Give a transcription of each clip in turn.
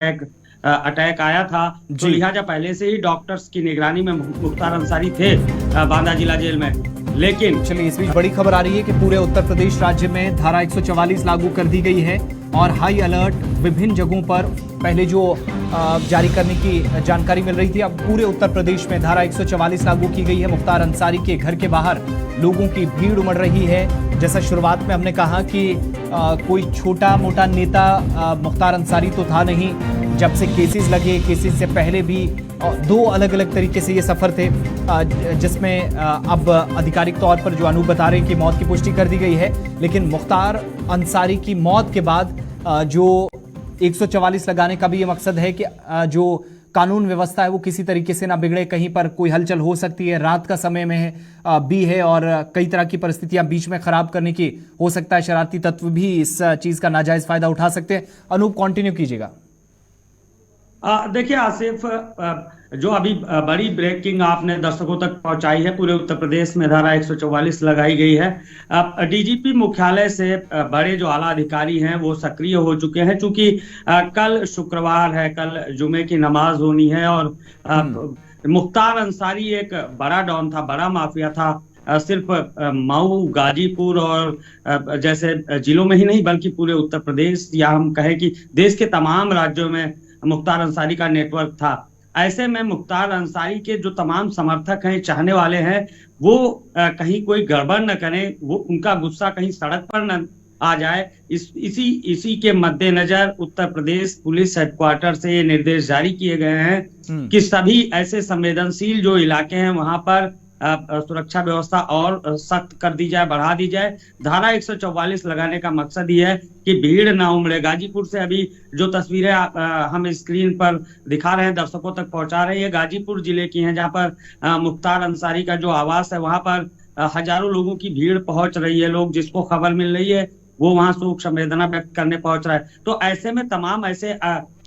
Attack आया था, तो लिहाजा पहले से ही डॉक्टर्स की निगरानी में मुख्तार अंसारी थे बांदा जिला जेल में। लेकिन चलिए, इस बीच बड़ी खबर आ रही है कि पूरे उत्तर प्रदेश राज्य में धारा 144 लागू कर दी गई है और हाई अलर्ट विभिन्न जगहों पर पहले जो जारी करने की जानकारी मिल रही थी, अब पूरे उत्तर प्रदेश में धारा 144 लागू की गई है। मुख्तार अंसारी के घर के बाहर लोगों की भीड़ उमड़ रही है। जैसा शुरुआत में हमने कहा कि कोई छोटा मोटा नेता मुख्तार अंसारी तो था नहीं। जब से केसेस लगे, केसेस से पहले भी दो अलग अलग तरीके से ये सफर थे, जिसमें अब आधिकारिक तौर पर जो अनूप बता रहे हैं कि मौत की पुष्टि कर दी गई है। लेकिन मुख्तार अंसारी की मौत के बाद जो 144 लगाने का भी ये मकसद है कि जो कानून व्यवस्था है वो किसी तरीके से ना बिगड़े। कहीं पर कोई हलचल हो सकती है, रात का समय में भी है और कई तरह की परिस्थितियां बीच में खराब करने की हो सकता है। शरारती तत्व भी इस चीज का नाजायज फायदा उठा सकते हैं। अनूप, कंटिन्यू कीजिएगा। देखिए आसिफ, जो अभी बड़ी ब्रेकिंग आपने दर्शकों तक पहुंचाई है, पूरे उत्तर प्रदेश में धारा 144 लगाई गई है। डीजीपी मुख्यालय से बड़े जो आला अधिकारी हैं वो सक्रिय हो चुके हैं, क्योंकि कल शुक्रवार है, कल जुमे की नमाज होनी है और मुख्तार अंसारी एक बड़ा डॉन था, बड़ा माफिया था। सिर्फ मऊ, गाजीपुर और जैसे जिलों में ही नहीं बल्कि पूरे उत्तर प्रदेश या हम कहें कि देश के तमाम राज्यों में मुख्तार अंसारी का नेटवर्क था। ऐसे में मुख्तार अंसारी के जो तमाम समर्थक हैं, चाहने वाले हैं, वो कहीं कोई गड़बड़ न करें, वो उनका गुस्सा कहीं सड़क पर न आ जाए। इसी के मद्देनजर उत्तर प्रदेश पुलिस हेडक्वार्टर से ये निर्देश जारी किए गए हैं कि सभी ऐसे संवेदनशील जो इलाके हैं वहां पर सुरक्षा व्यवस्था और सख्त कर दी जाए, बढ़ा दी जाए। धारा 144 लगाने का मकसद ये है कि भीड़ ना उमड़े। गाजीपुर से अभी जो तस्वीरें हम स्क्रीन पर दिखा रहे हैं, दर्शकों तक पहुंचा रहे हैं, गाजीपुर जिले की हैं, जहां पर मुख्तार अंसारी का जो आवास है वहां पर हजारों लोगों की भीड़ पहुंच रही है। लोग जिसको खबर मिल रही है वो वहां शोक संवेदना व्यक्त करने पहुंच रहा है। तो ऐसे में तमाम ऐसे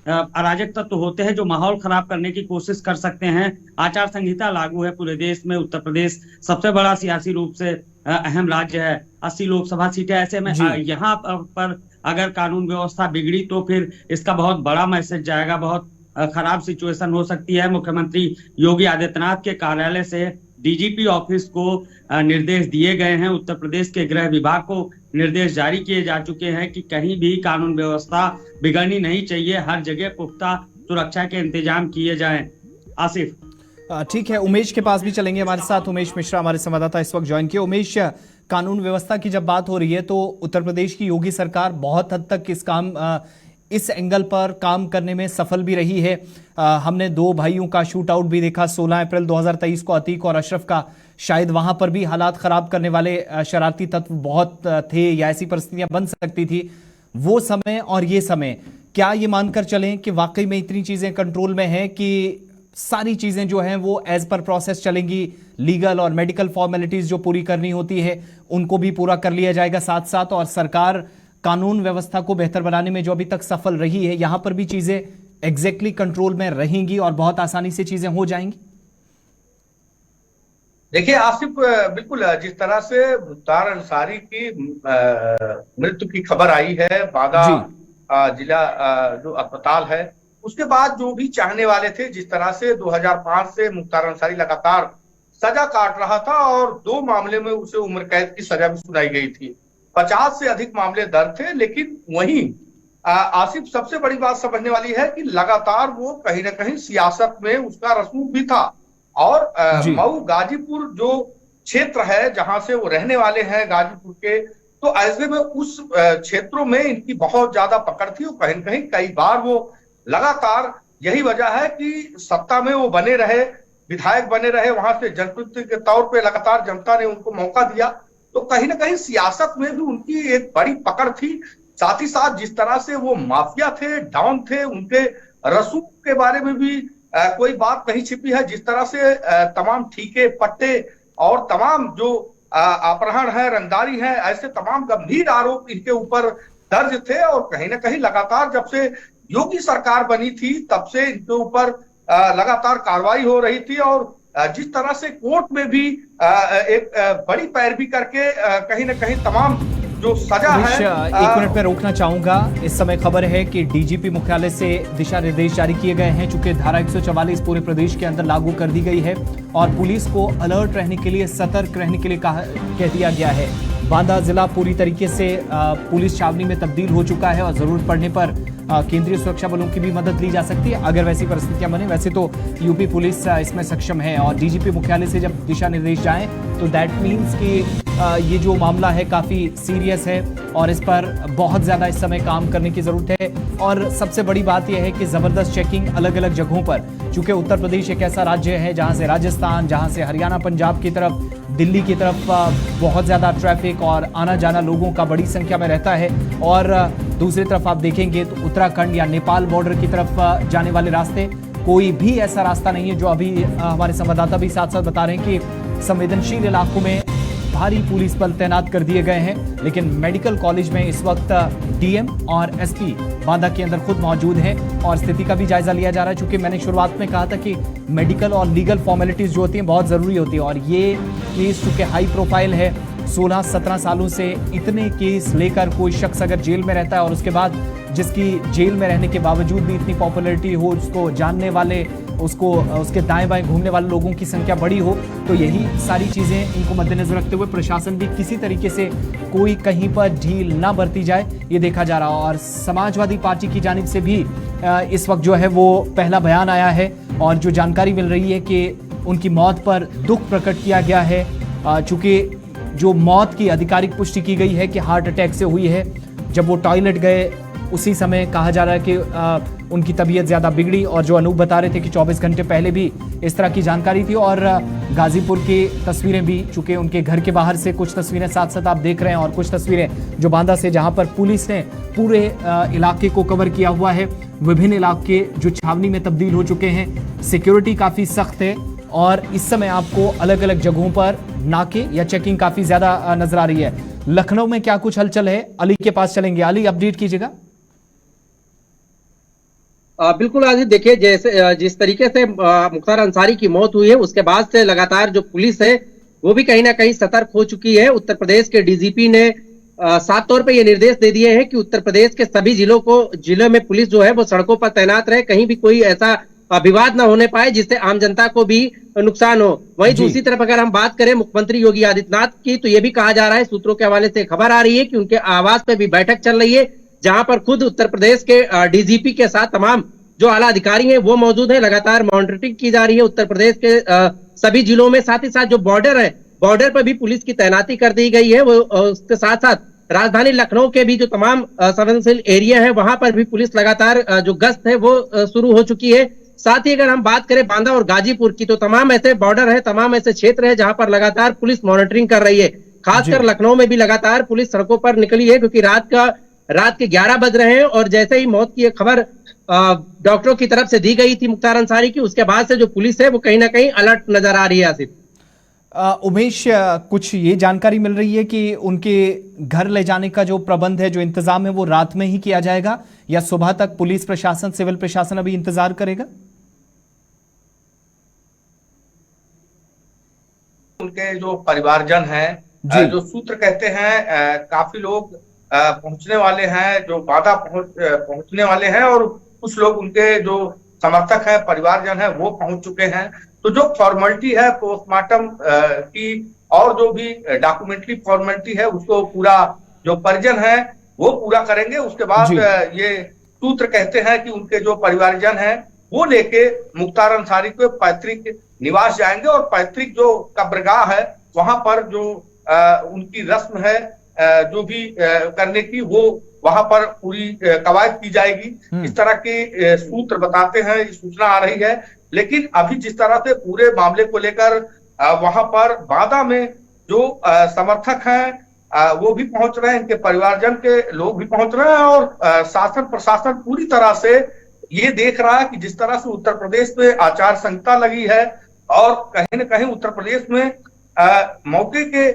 अराजक तत्व होते हैं जो माहौल खराब करने की कोशिश कर सकते हैं। आचार संहिता लागू है पूरे देश में। उत्तर प्रदेश सबसे बड़ा सियासी रूप से अहम राज्य है, 80 लोकसभा सीटें। ऐसे में यहाँ पर अगर कानून व्यवस्था बिगड़ी तो फिर इसका बहुत बड़ा मैसेज जाएगा, बहुत खराब सिचुएशन हो सकती है। मुख्यमंत्री योगी आदित्यनाथ के कार्यालय से डीजीपी ऑफिस को निर्देश दिए गए हैं, उत्तर प्रदेश के गृह विभाग को निर्देश जारी किए जा चुके हैं कि कहीं भी कानून व्यवस्था बिगड़नी नहीं चाहिए, हर जगह पुख्ता सुरक्षा के इंतजाम किए जाएं। आसिफ, ठीक है, उमेश के पास भी चलेंगे। हमारे साथ उमेश मिश्रा हमारे संवाददाता इस वक्त ज्वाइन किए। उमेश, कानून व्यवस्था की जब बात हो रही है तो उत्तर प्रदेश की योगी सरकार बहुत हद तक इस एंगल पर काम करने में सफल भी रही है। हमने दो भाइयों का शूट आउट भी देखा 16 अप्रैल 2023 को, अतीक और अशरफ का। शायद वहां पर भी हालात खराब करने वाले शरारती तत्व बहुत थे या ऐसी परिस्थितियां बन सकती थी। वो समय और ये समय, क्या ये मानकर चलें कि वाकई में इतनी चीजें कंट्रोल में हैं कि सारी चीजें जो हैं वो एज पर प्रोसेस चलेंगी, लीगल और मेडिकल फॉर्मेलिटीज जो पूरी करनी होती है उनको भी पूरा कर लिया जाएगा साथ साथ, और सरकार कानून व्यवस्था को बेहतर बनाने में जो अभी तक सफल रही है यहां पर भी चीजें एग्जैक्टली कंट्रोल में रहेंगी और बहुत आसानी से चीजें हो जाएंगी? देखिए आसिफ, बिल्कुल जिस तरह से मुख्तार अंसारी की मृत्यु की खबर आई है बांदा जिला जो अस्पताल है, उसके बाद जो भी चाहने वाले थे, जिस तरह से 2005 से मुख्तार अंसारी लगातार सजा काट रहा था और 2 मामले में उसे उम्र कैद की सजा भी सुनाई गई थी, 50 से अधिक मामले दर्ज थे। लेकिन वहीं आसिफ, सबसे बड़ी बात समझने वाली है कि लगातार वो कहीं ना कहीं सियासत में उसका रसूख भी था। और मऊ गाजीपुर जो क्षेत्र है जहां से वो रहने वाले हैं गाजीपुर के, तो ऐसे में उस क्षेत्रों में इनकी बहुत ज्यादा पकड़ थी। और कहीं कहीं कई बार वो लगातार, यही वजह है कि सत्ता में वो बने रहे, विधायक बने रहे, वहां से जनप्रतिनिधि के तौर पे लगातार जनता ने उनको मौका दिया। तो कहीं ना कहीं सियासत में भी उनकी एक बड़ी पकड़ थी। साथ ही साथ जिस तरह से वो माफिया थे, डॉन थे, उनके रसूख के बारे में भी कोई बात नहीं छिपी है। जिस तरह से तमाम ठीके, पट्टे और तमाम जो अपहरण है, रंगदारी है, ऐसे तमाम गंभीर आरोप इनके ऊपर दर्ज थे। और कहीं ना कहीं लगातार जब से योगी सरकार बनी थी तब से इनके ऊपर लगातार कार्रवाई हो रही थी। और जिस तरह से कोर्ट में भी एक बड़ी पैरवी करके कहीं ना कहीं तमाम जो सजा है। एक मिनट में रोकना चाहूंगा। इस समय खबर है कि डीजीपी मुख्यालय से दिशा निर्देश जारी किए गए हैं, चूंकि धारा 144 पूरे प्रदेश के अंदर लागू कर दी गई है और पुलिस को अलर्ट रहने के लिए, सतर्क रहने के लिए कह दिया गया है। बांदा जिला पूरी तरीके से पुलिस छावनी में तब्दील हो चुका है और जरूरत पड़ने पर केंद्रीय सुरक्षा बलों की भी मदद ली जा सकती है अगर वैसी परिस्थितियां बने। वैसे तो यूपी पुलिस इसमें सक्षम है और डीजीपी मुख्यालय से जब दिशा निर्देश जाएं तो दैट मीन्स कि ये जो मामला है काफी सीरियस है और इस पर बहुत ज्यादा इस समय काम करने की जरूरत है। और सबसे बड़ी बात यह है कि जबरदस्त चेकिंग अलग अलग जगहों पर, चूंकि उत्तर प्रदेश एक ऐसा राज्य है जहां से राजस्थान, जहां से हरियाणा, पंजाब की तरफ, दिल्ली की तरफ बहुत ज्यादा ट्रैफिक और आना जाना लोगों का बड़ी संख्या में रहता है। और दूसरी तरफ आप देखेंगे तो उत्तराखंड या नेपाल बॉर्डर की तरफ जाने वाले रास्ते, कोई भी ऐसा रास्ता नहीं है जो अभी हमारे संवाददाता भी साथ साथ बता रहे हैं कि संवेदनशील इलाकों में भारी पुलिस बल तैनात कर दिए गए हैं। लेकिन मेडिकल कॉलेज में इस वक्त डीएम और एसपी बांदा के अंदर खुद मौजूद हैं और स्थिति का भी जायजा लिया जा रहा है। चूंकि मैंने शुरुआत में कहा था कि मेडिकल और लीगल फॉर्मेलिटीज जो होती हैं बहुत जरूरी होती है और ये केस चूंकि हाई प्रोफाइल है, 16-17 सालों से इतने केस लेकर कोई शख्स अगर जेल में रहता है और उसके बाद जिसकी जेल में रहने के बावजूद भी इतनी पॉपुलैरिटी हो, उसको जानने वाले, उसको उसके दाएं बाएं घूमने वाले लोगों की संख्या बड़ी हो, तो यही सारी चीजें इनको मद्देनजर रखते हुए प्रशासन भी किसी तरीके से कोई कहीं पर ढील ना बरती जाए, ये देखा जा रहा है। और समाजवादी पार्टी की जानिब से भी इस वक्त जो है वो पहला बयान आया है और जो जानकारी मिल रही है कि उनकी मौत पर दुख प्रकट किया गया है। चूंकि जो मौत की आधिकारिक पुष्टि की गई है कि हार्ट अटैक से हुई है, जब वो टॉयलेट गए उसी समय कहा जा रहा है कि उनकी तबीयत ज़्यादा बिगड़ी और जो अनूप बता रहे थे कि 24 घंटे पहले भी इस तरह की जानकारी थी। और गाजीपुर की तस्वीरें भी, चूंकि उनके घर के बाहर से कुछ तस्वीरें साथ साथ आप देख रहे हैं और कुछ तस्वीरें जो बांदा से, जहां पर पुलिस ने पूरे इलाके को कवर किया हुआ है। विभिन्न इलाके जो छावनी में तब्दील हो चुके हैं, सिक्योरिटी काफ़ी सख्त है और इस समय आपको अलग अलग जगहों पर नाके या चेकिंग काफ़ी ज़्यादा नजर आ रही है। लखनऊ में क्या कुछ हलचल है, अली के पास चलेंगे। अली, अपडेट कीजिएगा। बिल्कुल आज़िज़, देखिए जैसे जिस तरीके से मुख्तार अंसारी की मौत हुई है उसके बाद से लगातार जो पुलिस है वो भी कहीं ना कहीं सतर्क हो चुकी है। उत्तर प्रदेश के डीजीपी ने साफ तौर पे ये निर्देश दे दिए हैं कि उत्तर प्रदेश के सभी जिलों में पुलिस जो है वो सड़कों पर तैनात रहे, कहीं भी कोई ऐसा विवाद न होने पाए जिससे आम जनता को भी नुकसान हो। वहीं दूसरी तरफ अगर हम बात करें मुख्यमंत्री योगी आदित्यनाथ की, तो ये भी कहा जा रहा है, सूत्रों के हवाले से खबर आ रही है कि उनके आवास पे भी बैठक चल रही है, जहां पर खुद उत्तर प्रदेश के डीजीपी के साथ तमाम जो आला अधिकारी हैं वो मौजूद है। लगातार मॉनिटरिंग की जा रही है उत्तर प्रदेश के सभी जिलों में। साथ ही साथ जो बॉर्डर है, बॉर्डर पर भी पुलिस की तैनाती कर दी गई है। वो उसके साथ साथ राजधानी लखनऊ के भी जो तमाम संवेदनशील एरिया है वहां पर भी पुलिस लगातार जो गश्त है वो शुरू हो चुकी है। साथ ही अगर हम बात करें बांदा और गाजीपुर की, तो तमाम ऐसे बॉर्डर है, तमाम ऐसे क्षेत्र है जहां पर लगातार पुलिस मॉनिटरिंग कर रही है। खासकर लखनऊ में भी लगातार पुलिस सड़कों पर निकली है, क्योंकि रात के 11 बज रहे हैं और जैसे ही मौत की खबर डॉक्टरों की तरफ से दी गई थी मुख्तार अंसारी की, उसके बाद से जो पुलिस है वो कहीं ना कहीं अलर्ट नजर आ रही है। आसिफ, उमेश, कुछ ये जानकारी मिल रही है कि उनके घर ले जाने का जो प्रबंध है, जो इंतजाम है, वो रात में ही किया जाएगा या सुबह तक पुलिस प्रशासन, सिविल प्रशासन अभी इंतजार करेगा? उनके जो परिवारजन हैं, जो सूत्र कहते हैं, काफी लोग पहुंचने वाले हैं, जो बांदा पहुंचने वाले हैं और कुछ लोग उनके जो समर्थक हैं, परिवारजन हैं, वो पहुंच चुके हैं। तो जो फॉर्मेलिटी है पोस्टमार्टम की और जो भी डॉक्यूमेंट्री फॉर्मेलिटी है उसको पूरा जो परिजन है वो पूरा करेंगे। उसके बाद ये सूत्र कहते हैं कि उनके जो परिवारजन हैं वो लेके मुख्तार अंसारी के पैतृक निवास जाएंगे और पैतृक जो कब्रगाह है वहां पर जो उनकी रस्म है जो भी करने की, वो वहां पर पूरी कवायद की जाएगी। इस तरह के सूत्र बताते हैं, सूचना आ रही है। लेकिन अभी जिस तरह से पूरे मामले को लेकर वहां पर बांदा में जो समर्थक हैं वो भी पहुंच रहे हैं, इनके परिवारजन के लोग भी पहुंच रहे हैं और शासन प्रशासन पूरी तरह से ये देख रहा है कि जिस तरह से उत्तर प्रदेश में आचार संहिता लगी है और कहीं न कहीं उत्तर प्रदेश में मौके के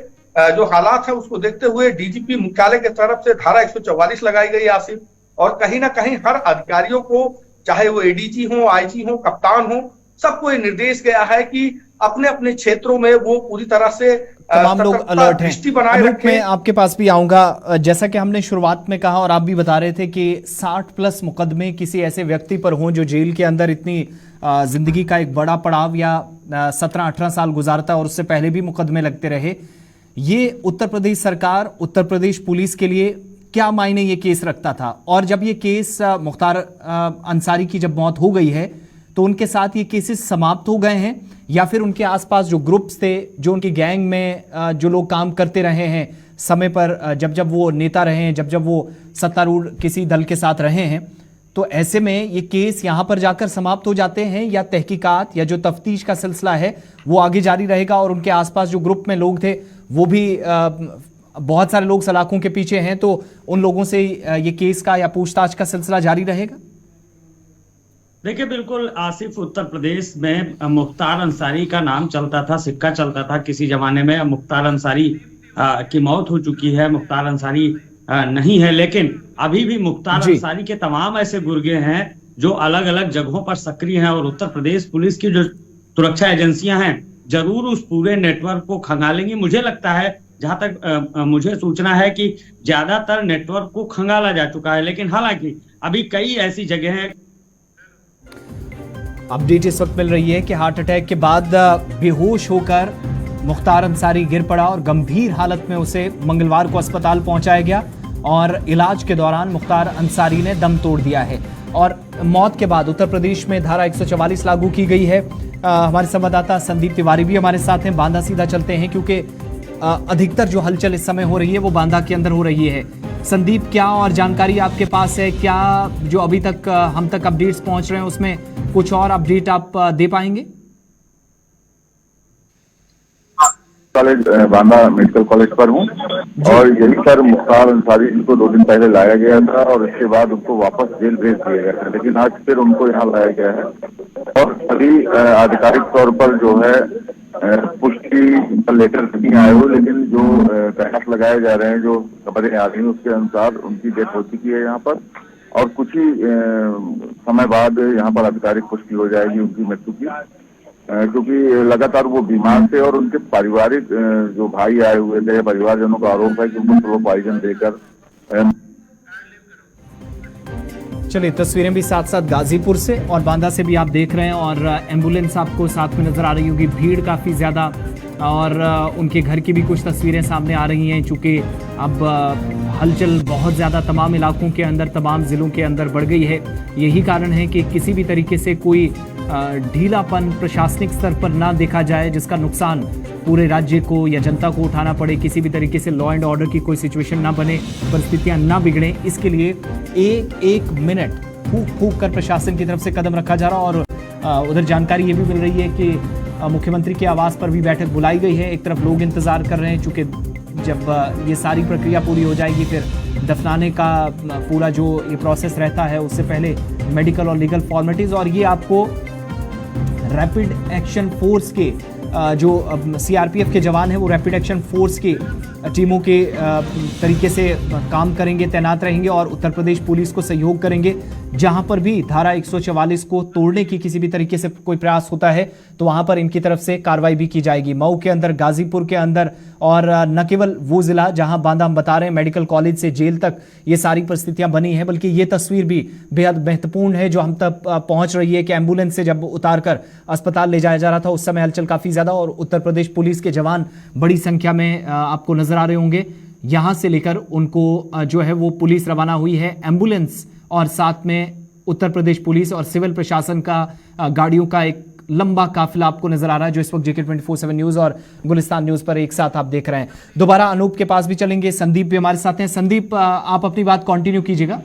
जो हालात है उसको देखते हुए डीजीपी मुख्यालय की तरफ से धारा 144 लगाई गई आसिफ। और कहीं ना कहीं हर अधिकारियों को, चाहे वो एडीजी हो, आईजी हो, कप्तान हो, सबको ये निर्देश गया है कि अपने अपने क्षेत्रों में वो पूरी तरह से तमाम लोग अलर्ट हैं। दृष्टि बनाए अनूप, रखें। मैं आपके पास भी आऊंगा। जैसा कि हमने शुरुआत में कहा और आप भी बता रहे थे कि 60+ मुकदमे किसी ऐसे व्यक्ति पर हों जो जेल के अंदर इतनी जिंदगी का एक बड़ा पड़ाव या 17-18 साल गुजारता और उससे पहले भी मुकदमे लगते रहे, ये उत्तर प्रदेश सरकार, उत्तर प्रदेश पुलिस के लिए क्या मायने ये केस रखता था? और जब ये केस मुख्तार अंसारी की जब मौत हो गई है तो उनके साथ ये केसेस समाप्त हो गए हैं या फिर उनके आसपास जो ग्रुप्स थे, जो उनकी गैंग में जो लोग काम करते रहे हैं समय पर, जब जब वो नेता रहे हैं, जब जब वो सत्तारूढ़ किसी दल के साथ रहे हैं, तो ऐसे में ये केस यहाँ पर जाकर समाप्त हो जाते हैं या तहकीकात या जो तफ्तीश का सिलसिला है वो आगे जारी रहेगा और उनके आसपास जो ग्रुप में लोग थे वो भी बहुत सारे लोग सलाखों के पीछे हैं, तो उन लोगों से ये केस का या पूछताछ का सिलसिला जारी रहेगा? देखिए, बिल्कुल आसिफ, उत्तर प्रदेश में मुख्तार अंसारी का नाम चलता था, सिक्का चलता था किसी जमाने में। मुख्तार अंसारी की मौत हो चुकी है, मुख्तार अंसारी नहीं है, लेकिन अभी भी मुख्तार अंसारी के तमाम ऐसे गुर्गे हैं जो अलग अलग जगहों पर सक्रिय हैं और उत्तर प्रदेश पुलिस की जो सुरक्षा एजेंसियां हैं जरूर उस पूरे नेटवर्क को खंगालेंगी। मुझे लगता है, जहां तक मुझे सूचना है, कि ज्यादातर नेटवर्क को खंगाला जा चुका है, लेकिन हालांकि अभी कई ऐसी जगह हैं। अपडेट इस वक्त मिल रही है कि हार्ट अटैक के बाद बेहोश होकर मुख्तार अंसारी गिर पड़ा और गंभीर हालत में उसे मंगलवार को अस्पताल पहुंचाया गया और इलाज के दौरान मुख्तार अंसारी ने दम तोड़ दिया है। और मौत के बाद उत्तर प्रदेश में धारा 144 लागू की गई है। हमारे संवाददाता संदीप तिवारी भी हमारे साथ हैं। बांदा सीधा चलते हैं क्योंकि अधिकतर जो हलचल इस समय हो रही है वो बांदा के अंदर हो रही है। संदीप, क्या और जानकारी आपके पास है? क्या जो अभी तक हम तक अपडेट्स पहुंच रहे हैं उसमें कुछ और अपडेट आप दे पाएंगे? कॉलेज बांदा मेडिकल कॉलेज पर हूँ और यही पर मुख्तार अंसारी जी को 2 दिन पहले लाया गया था और इसके बाद उनको वापस जेल भेज दिया गया था, लेकिन आज फिर उनको यहाँ लाया गया है और अभी आधिकारिक तौर पर जो है पुष्टि लेटर नहीं आए हो, लेकिन जो प्रयास लगाए जा रहे हैं, जो खबरें आ रही हैं उसके अनुसार उनकी डेथ हो चुकी है यहाँ पर और कुछ ही समय बाद यहाँ पर आधिकारिक पुष्टि हो जाएगी उनकी मृत्यु की, क्योंकि लगातार वो बीमार थे और उनके पारिवारिक जो भाई आए हुए थे, परिवारजनों का आरोप है कि उनको स्लो पॉइजन देकर। चलिए, तस्वीरें भी साथ साथ गाजीपुर से और बांदा से भी आप देख रहे हैं और एम्बुलेंस आपको साथ में नजर आ रही होगी, भीड़ काफ़ी ज़्यादा और उनके घर की भी कुछ तस्वीरें सामने आ रही हैं चूँकि अब हलचल बहुत ज़्यादा तमाम इलाकों के अंदर, तमाम ज़िलों के अंदर बढ़ गई है। यही कारण है कि किसी भी तरीके से कोई ढीलापन प्रशासनिक स्तर पर ना देखा जाए जिसका नुकसान पूरे राज्य को या जनता को उठाना पड़े। किसी भी तरीके से लॉ एंड ऑर्डर की कोई सिचुएशन ना बने, परिस्थितियां ना बिगड़े, इसके लिए एक मिनट फूक कर प्रशासन की तरफ से कदम रखा जा रहा। और उधर जानकारी ये भी मिल रही है कि मुख्यमंत्री के आवास पर भी बैठक बुलाई गई है। एक तरफ लोग इंतजार कर रहे हैं चूँकि जब ये सारी प्रक्रिया पूरी हो जाएगी फिर दफनाने का पूरा जो ये प्रोसेस रहता है उससे पहले मेडिकल और लीगल फॉर्मेलिटीज़, और ये आपको रैपिड एक्शन फोर्स के जो सीआरपीएफ के जवान हैं वो रैपिड एक्शन फोर्स की टीमों के तरीके से काम करेंगे, तैनात रहेंगे और उत्तर प्रदेश पुलिस को सहयोग करेंगे। जहां पर भी धारा 144 को तोड़ने की किसी भी तरीके से कोई प्रयास होता है तो वहां पर इनकी तरफ से कार्रवाई भी की जाएगी। मऊ के अंदर, गाजीपुर के अंदर और न केवल वो जिला जहां बांदा हम बता रहे हैं मेडिकल कॉलेज से जेल तक ये सारी परिस्थितियां बनी हैं, बल्कि ये तस्वीर भी बेहद महत्वपूर्ण है जो हम तक पहुंच रही है कि एम्बुलेंस से जब उतार कर अस्पताल ले जाया जा रहा था उस समय हलचल काफी ज्यादा और उत्तर प्रदेश पुलिस के जवान बड़ी संख्या में आपको नजर आ रहे होंगे। यहां से लेकर उनको जो है वो पुलिस रवाना हुई है, एम्बुलेंस और साथ में उत्तर प्रदेश पुलिस और सिविल प्रशासन का गाड़ियों का एक लंबा काफिला आपको नजर आ रहा है जो इस वक्त जेके 24/7 न्यूज और गुलिस्तान न्यूज पर एक साथ आप देख रहे हैं। दोबारा अनूप के पास भी चलेंगे, संदीप भी हमारे साथ हैं। संदीप, आप अपनी बात कंटिन्यू कीजिएगा।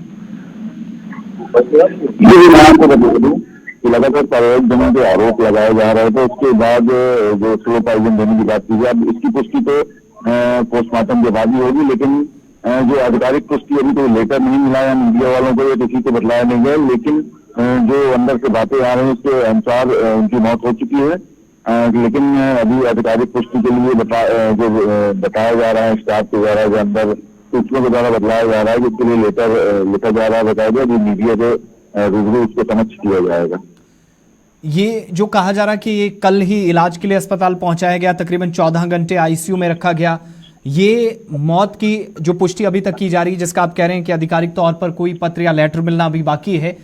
लगातार कार्रवाई जनों के आरोप लगाए जा रहे थे, उसके बाद जो स्लो पॉइजन देने की बात की गई, अब इसकी पुष्टि तो पोस्टमार्टम के बाद ही होगी, लेकिन जो आधिकारिक पुष्टि अभी तो लेटर नहीं मिला है मीडिया वालों को, ये किसी को बताया नहीं गया, लेकिन जो अंदर से बातें आ रही हैं उसके अनुसार उनकी मौत हो चुकी है, लेकिन अभी आधिकारिक पुष्टि के लिए जो बताया जा रहा है स्टाफ के द्वारा, जो अंदर सूचना के द्वारा बताया जा रहा है कि उसके लिए लेटर लिखा जा रहा है, बताया गया जो मीडिया के रूबरू उसको समक्ष किया जाएगा। ये जो कहा जा रहा है कि ये कल ही इलाज के लिए अस्पताल पहुंचाया गया, तकरीबन 14 घंटे आईसीयू में रखा गया, ये मौत की जो पुष्टि अभी तक की जा रही है, जिसका आप कह रहे हैं कि आधिकारिक तौर पर कोई पत्र या लेटर मिलना अभी बाकी है,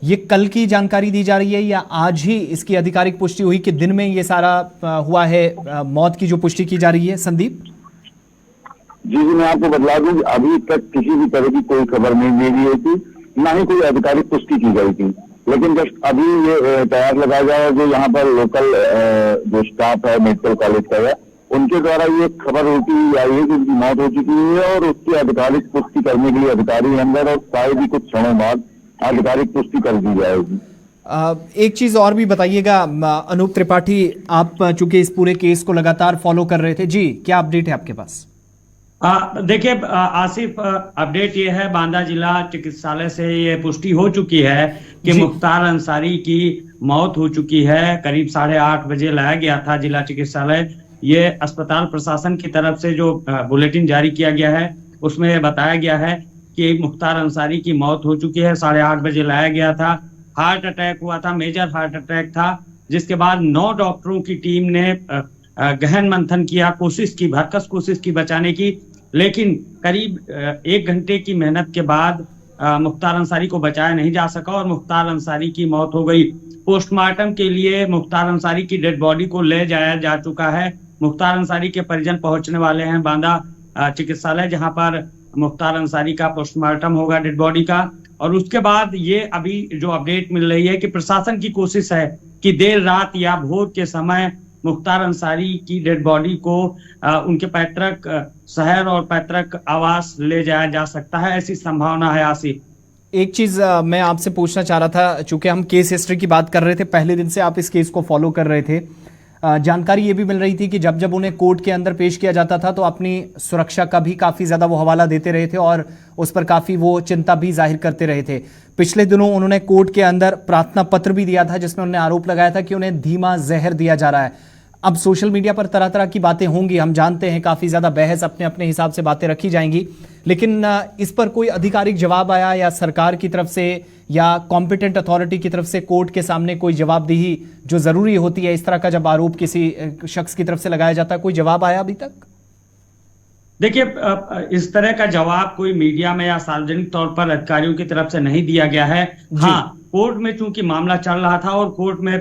ये कल की जानकारी दी जा रही है या आज ही इसकी आधिकारिक पुष्टि हुई कि दिन में ये सारा हुआ है, मौत की जो पुष्टि की जा रही है? संदीप जी मैं आपको बतला दूं, अभी तक किसी भी तरह की कोई खबर नहीं दी गई थी, ना ही कोई आधिकारिक पुष्टि की गई थी। लेकिन जब अभी ये तैयार लगाया गया जो यहाँ पर लोकल जो स्टाफ है मेडिकल कॉलेज का है, उनके द्वारा ये खबर होती आई है कि उनकी मौत हो चुकी है और उसकी आधिकारिक पुष्टि करने के लिए अधिकारी अंदर, और शायद ही कुछ क्षणों बाद आधिकारिक पुष्टि कर दी जाएगी। एक चीज और भी बताइएगा अनूप त्रिपाठी, आप चूंकि इस पूरे केस को लगातार फॉलो कर रहे थे, जी क्या अपडेट है आपके पास? देखिए आसिफ, अपडेट ये है, बांदा जिला चिकित्सालय से ये पुष्टि हो चुकी है कि मुख्तार अंसारी की मौत हो चुकी है। करीब 8:30 बजे लाया गया था जिला चिकित्सालय। ये अस्पताल प्रशासन की तरफ से जो बुलेटिन जारी किया गया है उसमें बताया गया है कि मुख्तार अंसारी की मौत हो चुकी है। 8:30 बजे लाया गया था। हार्ट अटैक हुआ था, मेजर हार्ट अटैक था, जिसके बाद 9 डॉक्टरों की टीम ने गहन मंथन किया, कोशिश की, भरकस कोशिश की बचाने की, लेकिन करीब 1 घंटे की मेहनत के बाद मुख्तार अंसारी को बचाया नहीं जा सका और मुख्तार अंसारी की मौत हो गई। पोस्टमार्टम के लिए मुख्तार अंसारी की डेड बॉडी को ले जाया जा चुका है। मुख्तार अंसारी के परिजन पहुंचने वाले हैं बांदा चिकित्सालय, जहां पर मुख्तार अंसारी का पोस्टमार्टम होगा डेड बॉडी का। और उसके बाद ये अभी जो अपडेट मिल रही है कि प्रशासन की कोशिश है कि देर रात या भोर के समय मुख्तार अंसारी की डेड बॉडी को उनके पैतृक शहर और पैतृक आवास ले जाया जा सकता है, ऐसी संभावना है। आसिफ, एक चीज मैं आपसे पूछना चाह रहा था, चूंकि हम केस हिस्ट्री की बात कर रहे थे, पहले दिन से आप इस केस को फॉलो कर रहे थे, जानकारी ये भी मिल रही थी कि जब जब उन्हें कोर्ट के अंदर पेश किया जाता था तो अपनी सुरक्षा का भी काफी ज्यादा वो हवाला देते रहे थे और उस पर काफी वो चिंता भी जाहिर करते रहे थे। पिछले दिनों उन्होंने कोर्ट के अंदर प्रार्थना पत्र भी दिया था जिसमें उन्होंने आरोप लगाया था कि उन्हें धीमा जहर दिया जा रहा है। अब सोशल मीडिया पर तरह तरह की बातें होंगी, हम जानते हैं, काफी ज्यादा बहस अपने अपने हिसाब से बातें रखी जाएंगी, लेकिन इस पर कोई आधिकारिक जवाब आया या सरकार की तरफ से या कॉम्पिटेंट अथॉरिटी की तरफ से कोर्ट के सामने कोई जवाबदेही जो जरूरी होती है इस तरह का जब आरोप किसी शख्स की तरफ से लगाया जाता है, कोई जवाब आया अभी तक? देखिए, इस तरह का जवाब कोई मीडिया में या सार्वजनिक तौर पर अधिकारियों की तरफ से नहीं दिया गया है। हाँ, कोर्ट में चूंकि मामला चल रहा था और कोर्ट में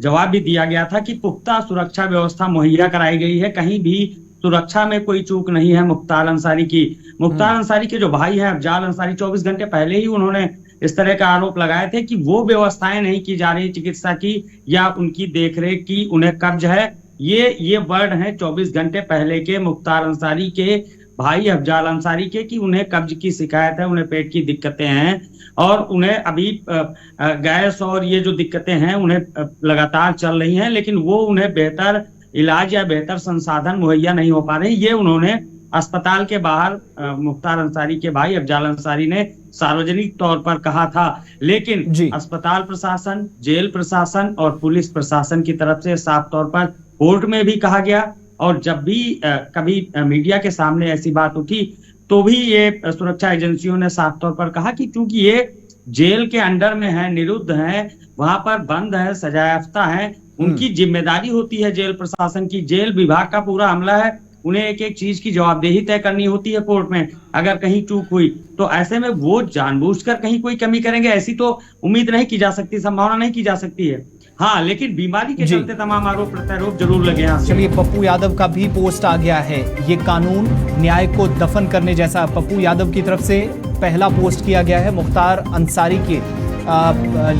जवाब भी दिया गया था कि पुख्ता सुरक्षा व्यवस्था मुहैया कराई गई है, कहीं भी सुरक्षा में कोई चूक नहीं है मुख्तार अंसारी की। मुख्तार अंसारी के जो भाई हैं अफजाल अंसारी, 24 घंटे पहले ही उन्होंने इस तरह का आरोप लगाए थे कि वो व्यवस्थाएं नहीं की जा रही चिकित्सा की या उनकी देखरेख की, उन्हें कब्ज है। ये वर्ड हैं 24 घंटे पहले के मुख्तार अंसारी के भाई अफजाल अंसारी के कि उन्हें कब्ज की शिकायत है, उन्हें पेट की दिक्कतें हैं और उन्हें अभी गैस और ये जो दिक्कतें हैं उन्हें लगातार चल रही हैं, लेकिन वो उन्हें बेहतर इलाज या बेहतर संसाधन मुहैया नहीं हो पा रहे। ये उन्होंने अस्पताल के बाहर मुख्तार अंसारी के भाई अफजाल अंसारी ने सार्वजनिक तौर पर कहा था, लेकिन अस्पताल प्रशासन, जेल प्रशासन और पुलिस प्रशासन की तरफ से साफ तौर पर कोर्ट में भी कहा गया और जब भी कभी मीडिया के सामने ऐसी बात उठी तो भी ये सुरक्षा एजेंसियों ने साफ तौर पर कहा कि क्योंकि ये जेल के अंडर में है, निरुद्ध है, वहां पर बंद है, सजायाफ्ता है, उनकी जिम्मेदारी होती है जेल प्रशासन की, जेल विभाग का पूरा अमला है, उन्हें एक एक चीज की जवाबदेही तय करनी होती है कोर्ट में अगर कहीं चूक हुई तो। ऐसे में वो जानबूझकर कहीं कोई कमी करेंगे ऐसी तो उम्मीद नहीं की जा सकती, संभावना नहीं की जा सकती है। हाँ, लेकिन बीमारी के चलते तमाम आरोप प्रत्यारोप जरूर लगे हैं। चलिए, पप्पू यादव का भी पोस्ट आ गया है। ये कानून न्याय को दफन करने जैसा पप्पू यादव की तरफ से पहला पोस्ट किया गया है मुख्तार अंसारी की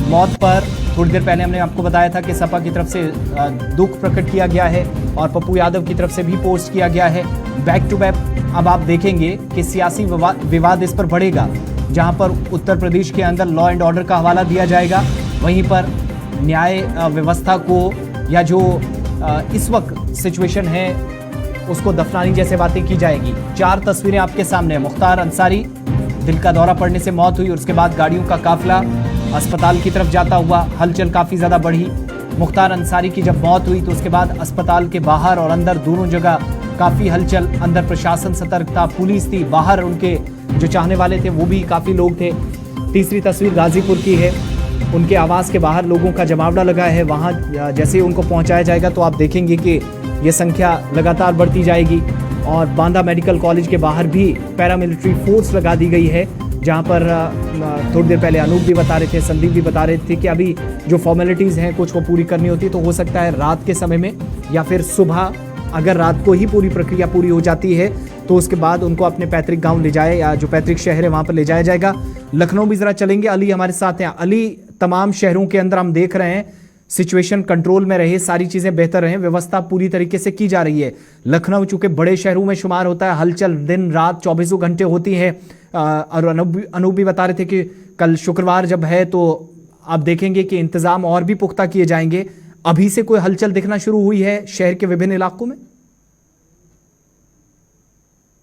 मौत पर। थोड़ी देर पहले हमने आपको बताया था कि सपा की तरफ से दुख प्रकट किया गया है और पप्पू यादव की तरफ से भी पोस्ट किया गया है। बैक टू बैक अब आप देखेंगे कि सियासी विवाद इस पर बढ़ेगा, जहां पर उत्तर प्रदेश के अंदर लॉ एंड ऑर्डर का हवाला दिया जाएगा, वहीं पर न्याय व्यवस्था को या जो इस वक्त सिचुएशन है उसको दफनाने जैसे बातें की जाएगी। 4 तस्वीरें आपके सामने। मुख्तार अंसारी, दिल का दौरा पड़ने से मौत हुई और उसके बाद गाड़ियों का काफिला अस्पताल की तरफ जाता हुआ, हलचल काफ़ी ज़्यादा बढ़ी। मुख्तार अंसारी की जब मौत हुई तो उसके बाद अस्पताल के बाहर और अंदर दोनों जगह काफ़ी हलचल, अंदर प्रशासन सतर्कता, पुलिस थी, बाहर उनके जो चाहने वाले थे वो भी काफ़ी लोग थे। तीसरी तस्वीर गाजीपुर की है। उनके आवास के बाहर लोगों का जमावड़ा लगा है। वहाँ जैसे ही उनको पहुँचाया जाएगा तो आप देखेंगे कि ये संख्या लगातार बढ़ती जाएगी। और बांदा मेडिकल कॉलेज के बाहर भी पैरामिलिट्री फोर्स लगा दी गई है, जहाँ पर थोड़ी देर पहले अनूप भी बता रहे थे, संदीप भी बता रहे थे कि अभी जो फॉर्मेलिटीज़ हैं कुछ को पूरी करनी होती है, तो हो सकता है रात के समय में या फिर सुबह, अगर रात को ही पूरी प्रक्रिया पूरी हो जाती है तो उसके बाद उनको अपने पैतृक गांव ले जाए या जो पैतृक शहर है वहाँ पर ले जाया जाएगा। लखनऊ भी ज़रा चलेंगे, अली हमारे साथ हैं। अली, तमाम शहरों के अंदर हम देख रहे हैं सिचुएशन कंट्रोल में रहे, सारी चीज़ें बेहतर रहें, व्यवस्था पूरी तरीके से की जा रही है। लखनऊ चूँकि बड़े शहरों में शुमार होता है, हलचल दिन रात 24 घंटे होती है। और अनूप भी बता रहे थे कि कल शुक्रवार जब है तो आप देखेंगे कि इंतज़ाम और भी पुख्ता किए जाएंगे। अभी से कोई हलचल दिखना शुरू हुई है शहर के विभिन्न इलाकों में?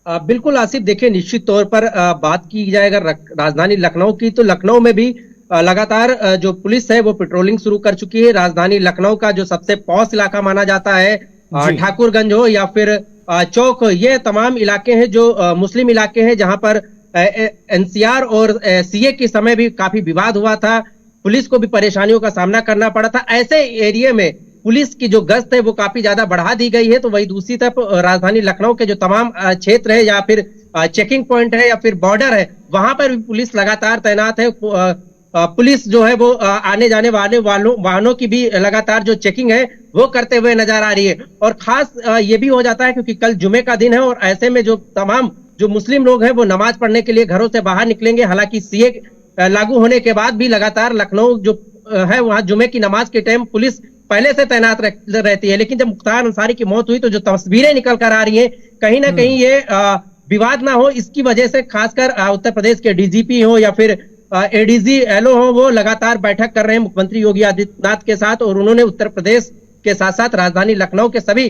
बिल्कुल आसिफ, देखिए निश्चित तौर पर बात की जाए अगर राजधानी लखनऊ की, तो लखनऊ में भी लगातार जो पुलिस है वो पेट्रोलिंग शुरू कर चुकी है। राजधानी लखनऊ का जो सबसे पॉश इलाका माना जाता है, ठाकुरगंज हो या फिर चौक, ये तमाम इलाके हैं जो मुस्लिम इलाके हैं, जहां पर एनसीआर और सीए के समय भी काफी विवाद हुआ था, पुलिस को भी परेशानियों का सामना करना पड़ा था। ऐसे एरिया में पुलिस की जो गश्त है वो काफी ज्यादा बढ़ा दी गई है। तो वही दूसरी तरफ राजधानी लखनऊ के जो तमाम क्षेत्र है या फिर चेकिंग पॉइंट है या फिर बॉर्डर है, वहां पर भी पुलिस लगातार तैनात है। पुलिस जो है वो आने जाने वाले वाहनों की भी लगातार जो चेकिंग है वो करते हुए नजर आ रही है। और खास ये भी हो जाता है क्योंकि कल जुमे का दिन है और ऐसे में जो तमाम जो मुस्लिम लोग हैं वो नमाज पढ़ने के लिए घरों से बाहर निकलेंगे। हालांकि सीए लागू होने के बाद भी लगातार लखनऊ जो है वहां जुमे की नमाज के टाइम पुलिस पहले से तैनात रहती है। लेकिन जब मुख्तार अंसारी की मौत हुई तो जो तस्वीरें निकल कर आ रही है, कहीं ना कहीं ये विवाद ना हो इसकी वजह से खासकर उत्तर प्रदेश के डीजीपी हो या फिर एडीजी एलओ हो, वो लगातार बैठक कर रहे हैं मुख्यमंत्री योगी आदित्यनाथ के साथ। और उन्होंने उत्तर प्रदेश के साथ साथ राजधानी लखनऊ के सभी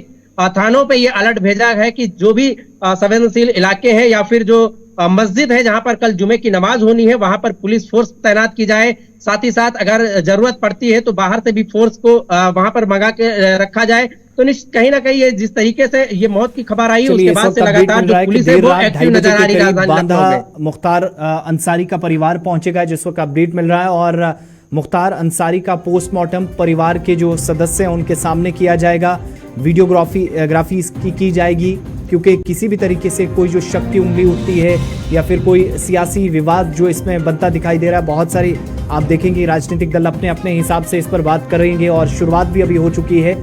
थानों पे ये अलर्ट भेजा है कि जो भी संवेदनशील इलाके हैं या फिर जो मस्जिद है जहां पर कल जुमे की नमाज होनी है, वहां पर पुलिस फोर्स तैनात की जाए। साथ ही साथ अगर जरूरत पड़ती है तो बाहर से भी फोर्स को वहां पर मंगा के रखा जाए। तो कहीं ना कहीं ये जिस तरीके से ये मौत की खबर आई उसके बाद से लगातार जो पुलिस है वो एक्टिव नजर आ रही है। बांदा मुख्तार अंसारी का परिवार पहुंचेगा जिस वक्त अपडेट मिल रहा है, और मुख्तार अंसारी का पोस्टमार्टम परिवार के जो सदस्य हैं उनके सामने किया जाएगा। वीडियोग्राफी इसकी की जाएगी क्योंकि किसी भी तरीके से कोई जो शक की उंगली उठती है या फिर कोई सियासी विवाद जो इसमें बनता दिखाई दे रहा है, बहुत सारी आप देखेंगे राजनीतिक दल अपने अपने हिसाब से इस पर बात करेंगे और शुरुआत भी अभी हो चुकी है।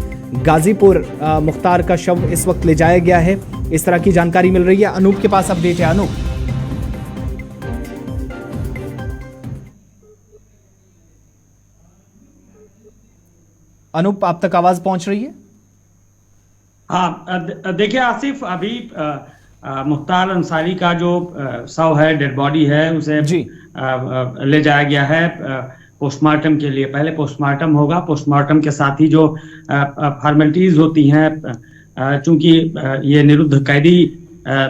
गाजीपुर मुख्तार का शव इस वक्त ले जाया गया है, इस तरह की जानकारी मिल रही है। अनूप के पास अपडेट है। अनूप आप तक आवाज पहुंच रही है? हाँ, देखिए आसिफ, अभी मुख्तार अंसारी का जो शव है, डेड बॉडी है, उसे ले जाया गया है पोस्टमार्टम के लिए। पहले पोस्टमार्टम होगा, पोस्टमार्टम के साथ ही जो फॉर्मेलिटीज होती हैं, चूंकि ये निरुद्ध कैदी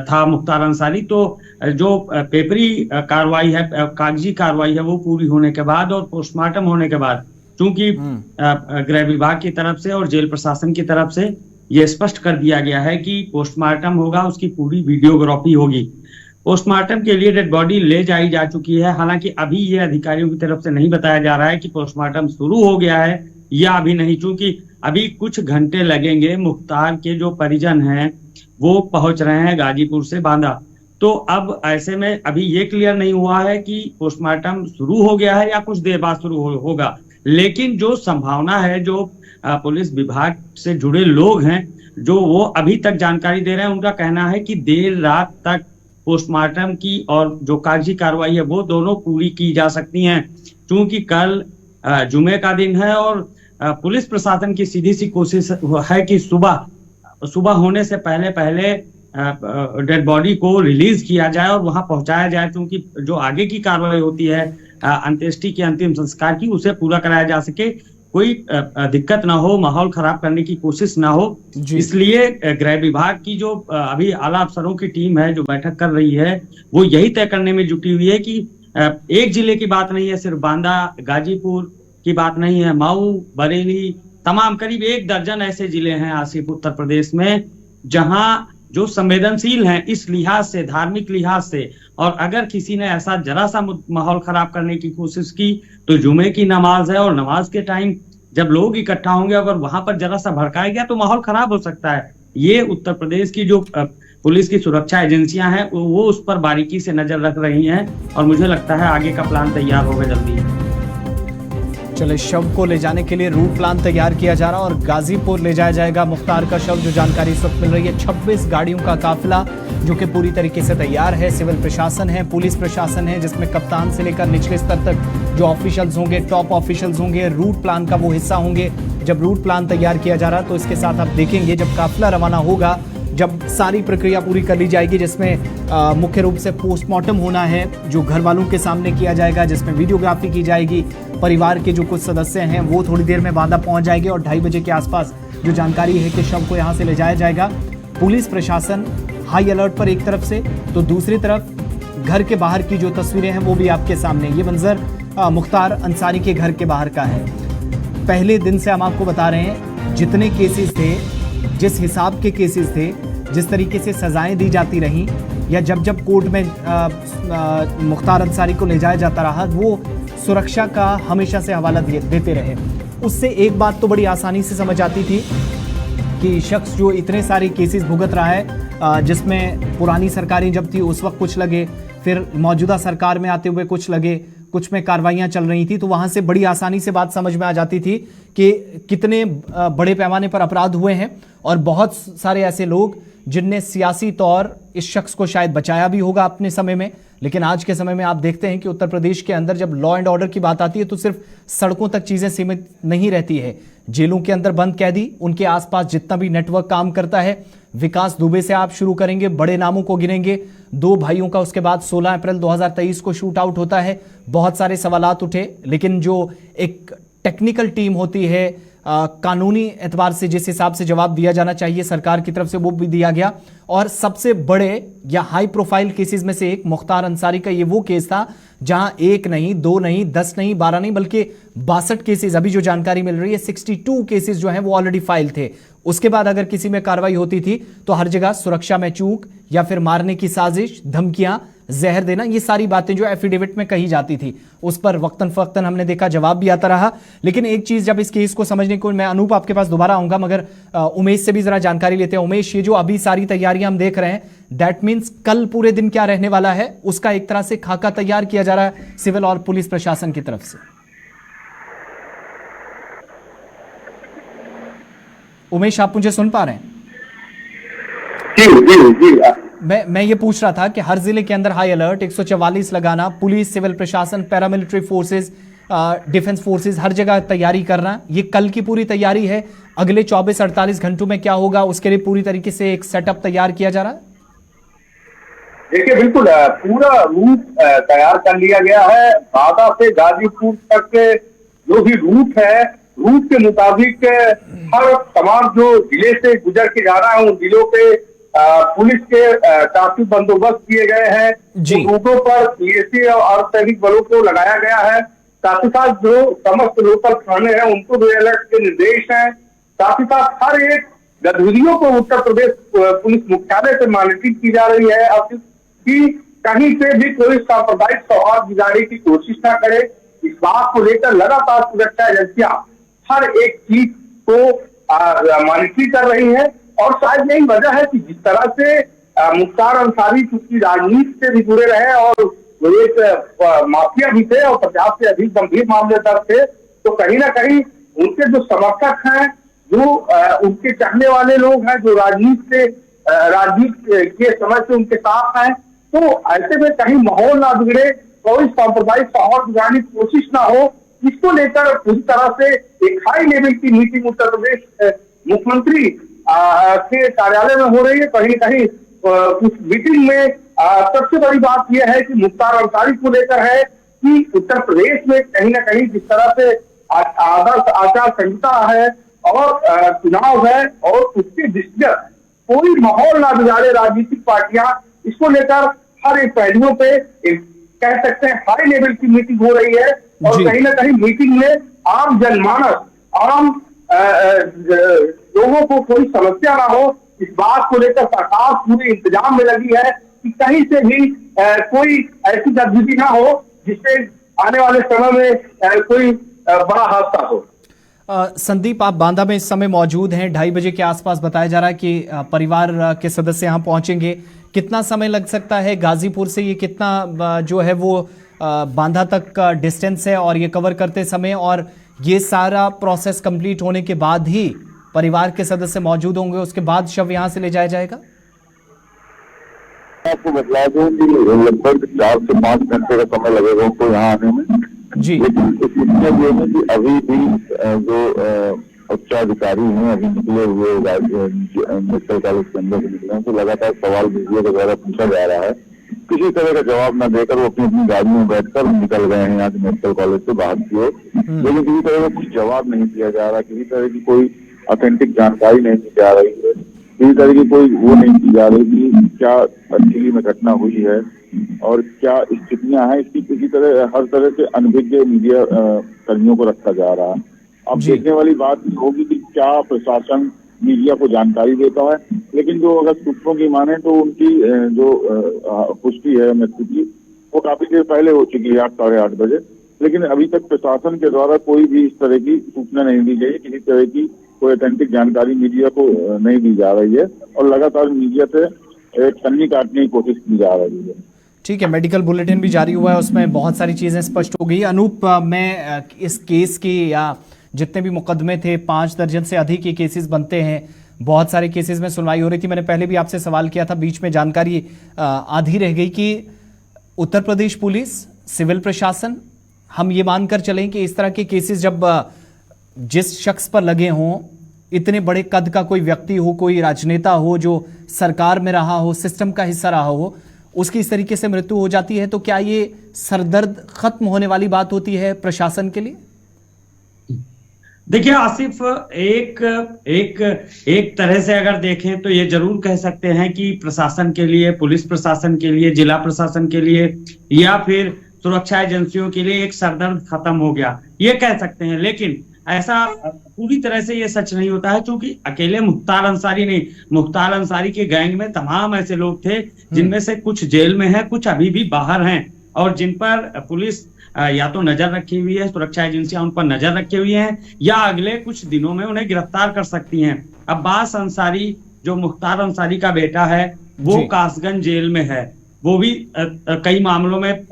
था मुख्तार अंसारी, तो जो पेपरी कार्रवाई है, कागजी कार्रवाई है, वो पूरी होने के बाद और पोस्टमार्टम होने के बाद, चूंकि गृह विभाग की तरफ से और जेल प्रशासन की तरफ से ये स्पष्ट कर दिया गया है कि पोस्टमार्टम होगा, उसकी पूरी वीडियोग्राफी होगी। पोस्टमार्टम के लिए डेड बॉडी ले जाई जा चुकी है। हालांकि अभी ये अधिकारियों की तरफ से नहीं बताया जा रहा है कि पोस्टमार्टम शुरू हो गया है या अभी नहीं, चूंकि अभी कुछ घंटे लगेंगे। मुख्तार के जो परिजन हैं वो पहुंच रहे हैं गाजीपुर से बांदा, तो अब ऐसे में अभी ये क्लियर नहीं हुआ है कि पोस्टमार्टम शुरू हो गया है या कुछ देर बाद शुरू होगा। लेकिन जो संभावना है, जो पुलिस विभाग से जुड़े लोग हैं जो वो अभी तक जानकारी दे रहे हैं, उनका कहना है कि देर रात तक पोस्टमार्टम की और जो कागजी कार्रवाई है वो दोनों पूरी की जा सकती हैं। क्योंकि कल जुमे का दिन है और पुलिस प्रशासन की सीधी सी कोशिश है कि सुबह होने से पहले डेड बॉडी को रिलीज किया जाए और वहां पहुंचाया जाए, क्योंकि जो आगे की कार्रवाई होती है अंत्येष्टि की, अंतिम संस्कार की, उसे पूरा कराया जा सके, कोई दिक्कत ना हो, माहौल खराब करने की कोशिश ना हो। इसलिए गृह विभाग की जो अभी आला अफसरों की टीम है जो बैठक कर रही है, वो यही तय करने में जुटी हुई है कि एक जिले की बात नहीं है, सिर्फ बांदा गाजीपुर की बात नहीं है, मऊ, बरेली, तमाम करीब 1 दर्जन ऐसे जिले हैं आसिफ उत्तर प्रदेश में जहां जो संवेदनशील हैं इस लिहाज से, धार्मिक लिहाज से, और अगर किसी ने ऐसा जरा सा माहौल खराब करने की कोशिश की तो जुमे की नमाज है और नमाज के टाइम जब लोग इकट्ठा होंगे अगर वहां पर जरा सा भड़काया गया तो माहौल खराब हो सकता है। ये उत्तर प्रदेश की जो पुलिस की सुरक्षा एजेंसियां हैं वो उस पर बारीकी से नजर रख रही हैं और मुझे लगता है आगे का प्लान तैयार होगा जल्दी। चले, शव को ले जाने के लिए रूट प्लान तैयार किया जा रहा और गाजीपुर ले जाया जाएगा मुख्तार का शव। जो जानकारी इस वक्त मिल रही है, 26 गाड़ियों का काफिला जो कि पूरी तरीके से तैयार है। सिविल प्रशासन है, पुलिस प्रशासन है, जिसमें कप्तान से लेकर निचले स्तर तक जो ऑफिशियल्स होंगे, टॉप ऑफिशियल्स होंगे, रूट प्लान का वो हिस्सा होंगे। जब रूट प्लान तैयार किया जा रहा है तो इसके साथ आप देखेंगे जब काफिला रवाना होगा, जब सारी प्रक्रिया पूरी कर ली जाएगी, जिसमें मुख्य रूप से पोस्टमार्टम होना है जो घर वालों के सामने किया जाएगा, जिसमें वीडियोग्राफी की जाएगी। परिवार के जो कुछ सदस्य हैं वो थोड़ी देर में बांदा पहुंच जाएंगे और 2:30 बजे के आसपास जो जानकारी है कि शव को यहां से ले जाया जाएगा। पुलिस प्रशासन हाई अलर्ट पर एक तरफ से, तो दूसरी तरफ घर के बाहर की जो तस्वीरें हैं वो भी आपके सामने। ये मंजर मुख्तार अंसारी के घर के बाहर का है। पहले दिन से हम आपको बता रहे हैं जितने केसेस थे, जिस हिसाब के केसेस थे, जिस तरीके से सजाएं दी जाती रहीं या जब जब कोर्ट में मुख्तार अंसारी को ले जाया जाता रहा, वो सुरक्षा का हमेशा से हवाला देते रहे। उससे एक बात तो बड़ी आसानी से समझ आती थी कि शख्स जो इतने सारे केसेस भुगत रहा है, जिसमें पुरानी सरकारें जब थी उस वक्त कुछ लगे, फिर मौजूदा सरकार में आते हुए कुछ लगे, कुछ में कार्रवाइयां चल रही थी, तो वहां से बड़ी आसानी से बात समझ में आ जाती थी कि कितने बड़े पैमाने पर अपराध हुए हैं और बहुत सारे ऐसे लोग जिनने सियासी तौर इस शख्स को शायद बचाया भी होगा अपने समय में। लेकिन आज के समय में आप देखते हैं कि उत्तर प्रदेश के अंदर जब लॉ एंड ऑर्डर की बात आती है तो सिर्फ सड़कों तक चीजें सीमित नहीं रहती है। जेलों के अंदर बंद कैदी, उनके आसपास जितना भी नेटवर्क काम करता है, विकास दुबे से आप शुरू करेंगे, बड़े नामों को गिनेंगे, 2 भाइयों का उसके बाद 16 अप्रैल 2023 को शूट आउट होता है। बहुत सारे सवालात उठे, लेकिन जो एक टेक्निकल टीम होती है, कानूनी एतबार से जिस हिसाब से जवाब दिया जाना चाहिए सरकार की तरफ से, वो भी दिया गया। और सबसे बड़े या हाई प्रोफाइल केसेस में से एक मुख्तार अंसारी का ये वो केस था जहां 1 नहीं, 2 नहीं, 10 नहीं, 12 नहीं, बल्कि 62 केसेस, अभी जो जानकारी मिल रही है 62 केसेस जो हैं वो ऑलरेडी फाइल थे। उसके बाद अगर किसी में कार्रवाई होती थी तो हर जगह सुरक्षा में चूक या फिर मारने की साजिश, धमकियां, जहर देना, ये सारी बातें जो एफिडेविट में कही जाती थी उस पर वक्तन फक्तन हमने देखा जवाब भी आता रहा। लेकिन एक चीज, जब इस केस को समझने को, मैं अनूप आपके पास दोबारा आऊंगा, मगर उमेश से भी जरा जानकारी लेते हैं। उमेश, ये जो अभी सारी तैयारियां हम देख रहे हैं, दैट मीन्स कल पूरे दिन क्या रहने वाला है, उसका एक तरह से खाका तैयार किया जा रहा है सिविल और पुलिस प्रशासन की तरफ से। उमेश, आप मुझे सुन पा रहे हैं? जी। मैं ये पूछ रहा था कि हर जिले के अंदर हाई अलर्ट, 144 लगाना, पुलिस, सिविल प्रशासन, पैरामिलिट्री फोर्सेस, डिफेंस फोर्सेस, हर जगह तैयारी करना, ये कल की पूरी तैयारी है। अगले 24-48 घंटों में क्या होगा उसके लिए पूरी तरीके से एक सेटअप तैयार किया जा रहा है। देखिए, बिल्कुल पूरा रूट तैयार कर लिया गया है। बांदा से गाजीपुर तक के जो भी रूट है, रूट के मुताबिक हर तमाम जो जिले से गुजर के जा रहा है उन जिलों पे पुलिस के काफी बंदोबस्त किए गए हैं। रूटों पर पीएसी और अर्धसैनिक बलों को लगाया गया है। साथ ही साथ जो समस्त लोकल थाने हैं उनको भी अलर्ट के निर्देश हैं। साथ ही साथ हर एक गतिविधियों को उत्तर प्रदेश पुलिस मुख्यालय से मॉनिटरिंग की जा रही है अब कि कहीं से भी कोई सांप्रदायिक सौहार्द बिगाड़ने की कोशिश ना करे। इस बात को लेकर लगातार सुरक्षा एजेंसियां हर एक चीज को मॉनिटरिंग कर रही है। और शायद यही वजह है कि जिस तरह से मुख्तार अंसारी चूंकि राजनीति से भी जुड़े रहे और वो एक माफिया भी थे और 50 से अधिक गंभीर मामले दर्ज थे, तो कहीं ना कहीं उनके जो समर्थक हैं, जो उनके चाहने वाले लोग हैं, जो राजनीति के समय से उनके साथ हैं, तो ऐसे में कहीं माहौल ना बिगड़े, कोई सांप्रदायिक सौहार्द बिगाड़ने की कोशिश ना हो, इसको लेकर पूरी तरह से एक हाई लेवल की मीटिंग उत्तर प्रदेश मुख्यमंत्री के कार्यालय में हो रही है। कहीं ना कहीं उस मीटिंग में सबसे बड़ी बात यह है कि मुख्तार अंसारी को लेकर है कि उत्तर प्रदेश में कहीं ना कहीं जिस तरह से आदर्श आचार संहिता है और चुनाव है और उसके दृष्टिगत कोई माहौल ना बिगाड़े राजनीतिक पार्टियां, इसको लेकर हर एक पहलुओं पे एक कह सकते हैं हाई लेवल की मीटिंग हो रही है। और कहीं ना कहीं मीटिंग में आम जनमानस, आम लोगों को कोई समस्या ना हो, इस बात को लेकर सरकार पूरे इंतजाम में लगी है कि कहीं से भी कोई ऐसी गतिविधि ना हो जिससे आने वाले समय में कोई बड़ा हादसा हो। संदीप, आप बांदा में इस समय मौजूद हैं, 2:30 बजे के आसपास बताया जा रहा है कि परिवार के सदस्य यहाँ पहुंचेंगे। कितना समय लग सकता है? गाजीपुर से ये कितना जो है वो बांदा तक का डिस्टेंस है और ये कवर करते समय, और ये सारा प्रोसेस कंप्लीट होने के बाद ही परिवार के सदस्य मौजूद होंगे, उसके बाद शव यहाँ से ले जाया जाएगा? आपको बतला दूं कि लगभग 4 से 5 घंटे का समय लगेगा उनको यहाँ आने में जी। लेकिन इसमें ये है कि अभी भी जो उच्चाधिकारी हैं अभी निकले हुए मेडिकल कॉलेज के अंदर से निकले हैं, तो लगातार सवाल मीडिया के द्वारा पूछा जा रहा है। किसी तरह का जवाब न देकर वो अपनी अपनी गाड़ी में बैठकर निकल गए हैं यहाँ से मेडिकल कॉलेज से बाहर की ओर, लेकिन किसी तरह का कुछ जवाब नहीं दिया जा रहा, किसी तरह की कोई ऑथेंटिक जानकारी नहीं दी जा रही है, किसी तरह की कोई वो नहीं की जा रही कि क्या एक्चुअली में घटना हुई है और क्या स्थितियां हैं। इसकी किसी तरह हर तरह से अनभिज्ञ मीडिया कर्मियों को रखा जा रहा है। अब देखने वाली बात होगी कि क्या प्रशासन मीडिया को जानकारी देता है, लेकिन जो अगर सूत्रों की माने तो उनकी जो पुष्टि है मृत्यु की वो काफी देर पहले हो चुकी है, 8 साढ़े 8 बजे, लेकिन अभी तक प्रशासन के द्वारा कोई भी इस तरह की सूचना नहीं दी गई, किसी तरह की कोई ऑथेंटिक जानकारी मीडिया को नहीं दी जा रही है और लगातार मीडिया से छन्नी काटने की कोशिश की जा रही है। ठीक है, मेडिकल बुलेटिन भी जारी हुआ है, उसमें बहुत सारी चीजें स्पष्ट हो गई। अनूप, मैं इस केस की या जितने भी मुकदमे थे, 5 दर्जन से अधिक ये केसेस बनते हैं, बहुत सारे केसेस में सुनवाई हो रही थी। मैंने पहले भी आपसे सवाल किया था, बीच में जानकारी आधी रह गई कि उत्तर प्रदेश पुलिस, सिविल प्रशासन, हम ये मानकर चलें कि इस तरह के केसेस जब जिस शख्स पर लगे हों, इतने बड़े कद का कोई व्यक्ति हो, कोई राजनेता हो जो सरकार में रहा हो, सिस्टम का हिस्सा रहा हो, उसकी इस तरीके से मृत्यु हो जाती है, तो क्या ये सरदर्द खत्म होने वाली बात होती है प्रशासन के लिए? देखिए आसिफ, एक तरह से अगर देखें तो ये जरूर कह सकते हैं कि प्रशासन के लिए, पुलिस प्रशासन के लिए, जिला प्रशासन के लिए या फिर सुरक्षा एजेंसियों के लिए एक सरदर्द खत्म हो गया, ये कह सकते हैं। लेकिन ऐसा पूरी तरह से ये सच नहीं होता है, क्योंकि अकेले मुख्तार अंसारी नहीं, मुख्तार अंसारी के गैंग में तमाम ऐसे लोग थे जिनमें से कुछ जेल में हैं, कुछ अभी भी बाहर हैं, और जिन पर पुलिस या तो नजर रखी हुई है, सुरक्षा एजेंसियां उन पर नजर रखे हुए हैं, या अगले कुछ दिनों में उन्हें गिरफ्तार कर सकती हैं। अब्बास अंसारी, जो मुख्तार अंसारी का बेटा है, वो कासगंज जेल में है, वो भी कई मामलों में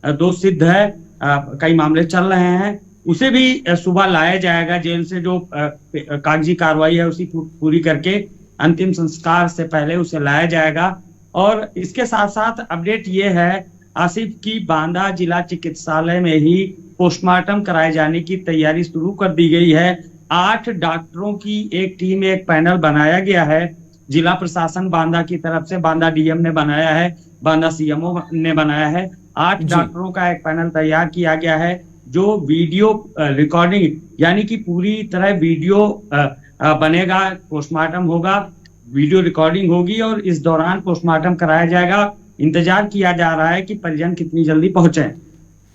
दोष सिद्ध है, कई मामले चल रहे हैं, उसे भी सुबह लाया जाएगा जेल से, जो कागजी कार्रवाई है उसी पूरी करके अंतिम संस्कार से पहले उसे लाया जाएगा। और इसके साथ साथ अपडेट ये है आसिफ की बांदा जिला चिकित्सालय में ही पोस्टमार्टम कराए जाने की तैयारी शुरू कर दी गई है। 8 डॉक्टरों की एक टीम, एक पैनल बनाया गया है। जिला प्रशासन बांदा की तरफ से, बांदा डीएम ने बनाया है, बांदा सीएमओ ने बनाया है। 8 डॉक्टरों का एक पैनल तैयार किया गया है जो वीडियो रिकॉर्डिंग, यानी कि पूरी तरह वीडियो बनेगा, पोस्टमार्टम होगा, वीडियो रिकॉर्डिंग होगी और इस दौरान पोस्टमार्टम कराया जाएगा। इंतजार किया जा रहा है कि परिजन कितनी जल्दी पहुंचे।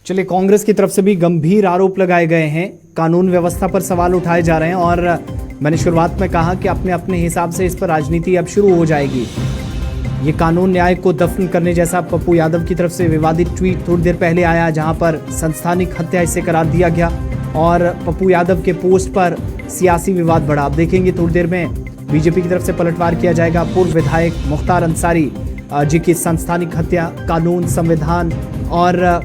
चलिए, कांग्रेस की तरफ से भी गंभीर आरोप लगाए गए हैं, कानून व्यवस्था पर सवाल उठाए जा रहे हैं, और मैंने शुरुआत में कहा कि अपने अपने हिसाब से इस पर राजनीति अब शुरू हो जाएगी। ये कानून न्याय को दफन करने जैसा पप्पू यादव की तरफ से विवादित ट्वीट थोड़ी देर पहले आया, जहां पर संस्थानिक हत्या इसे करार दिया गया और पप्पू यादव के पोस्ट पर सियासी विवाद बढ़ा। आप देखेंगे थोड़ी देर में बीजेपी की तरफ से पलटवार किया जाएगा। पूर्व विधायक मुख्तार अंसारी जी की संस्थानिक हत्या कानून, संविधान और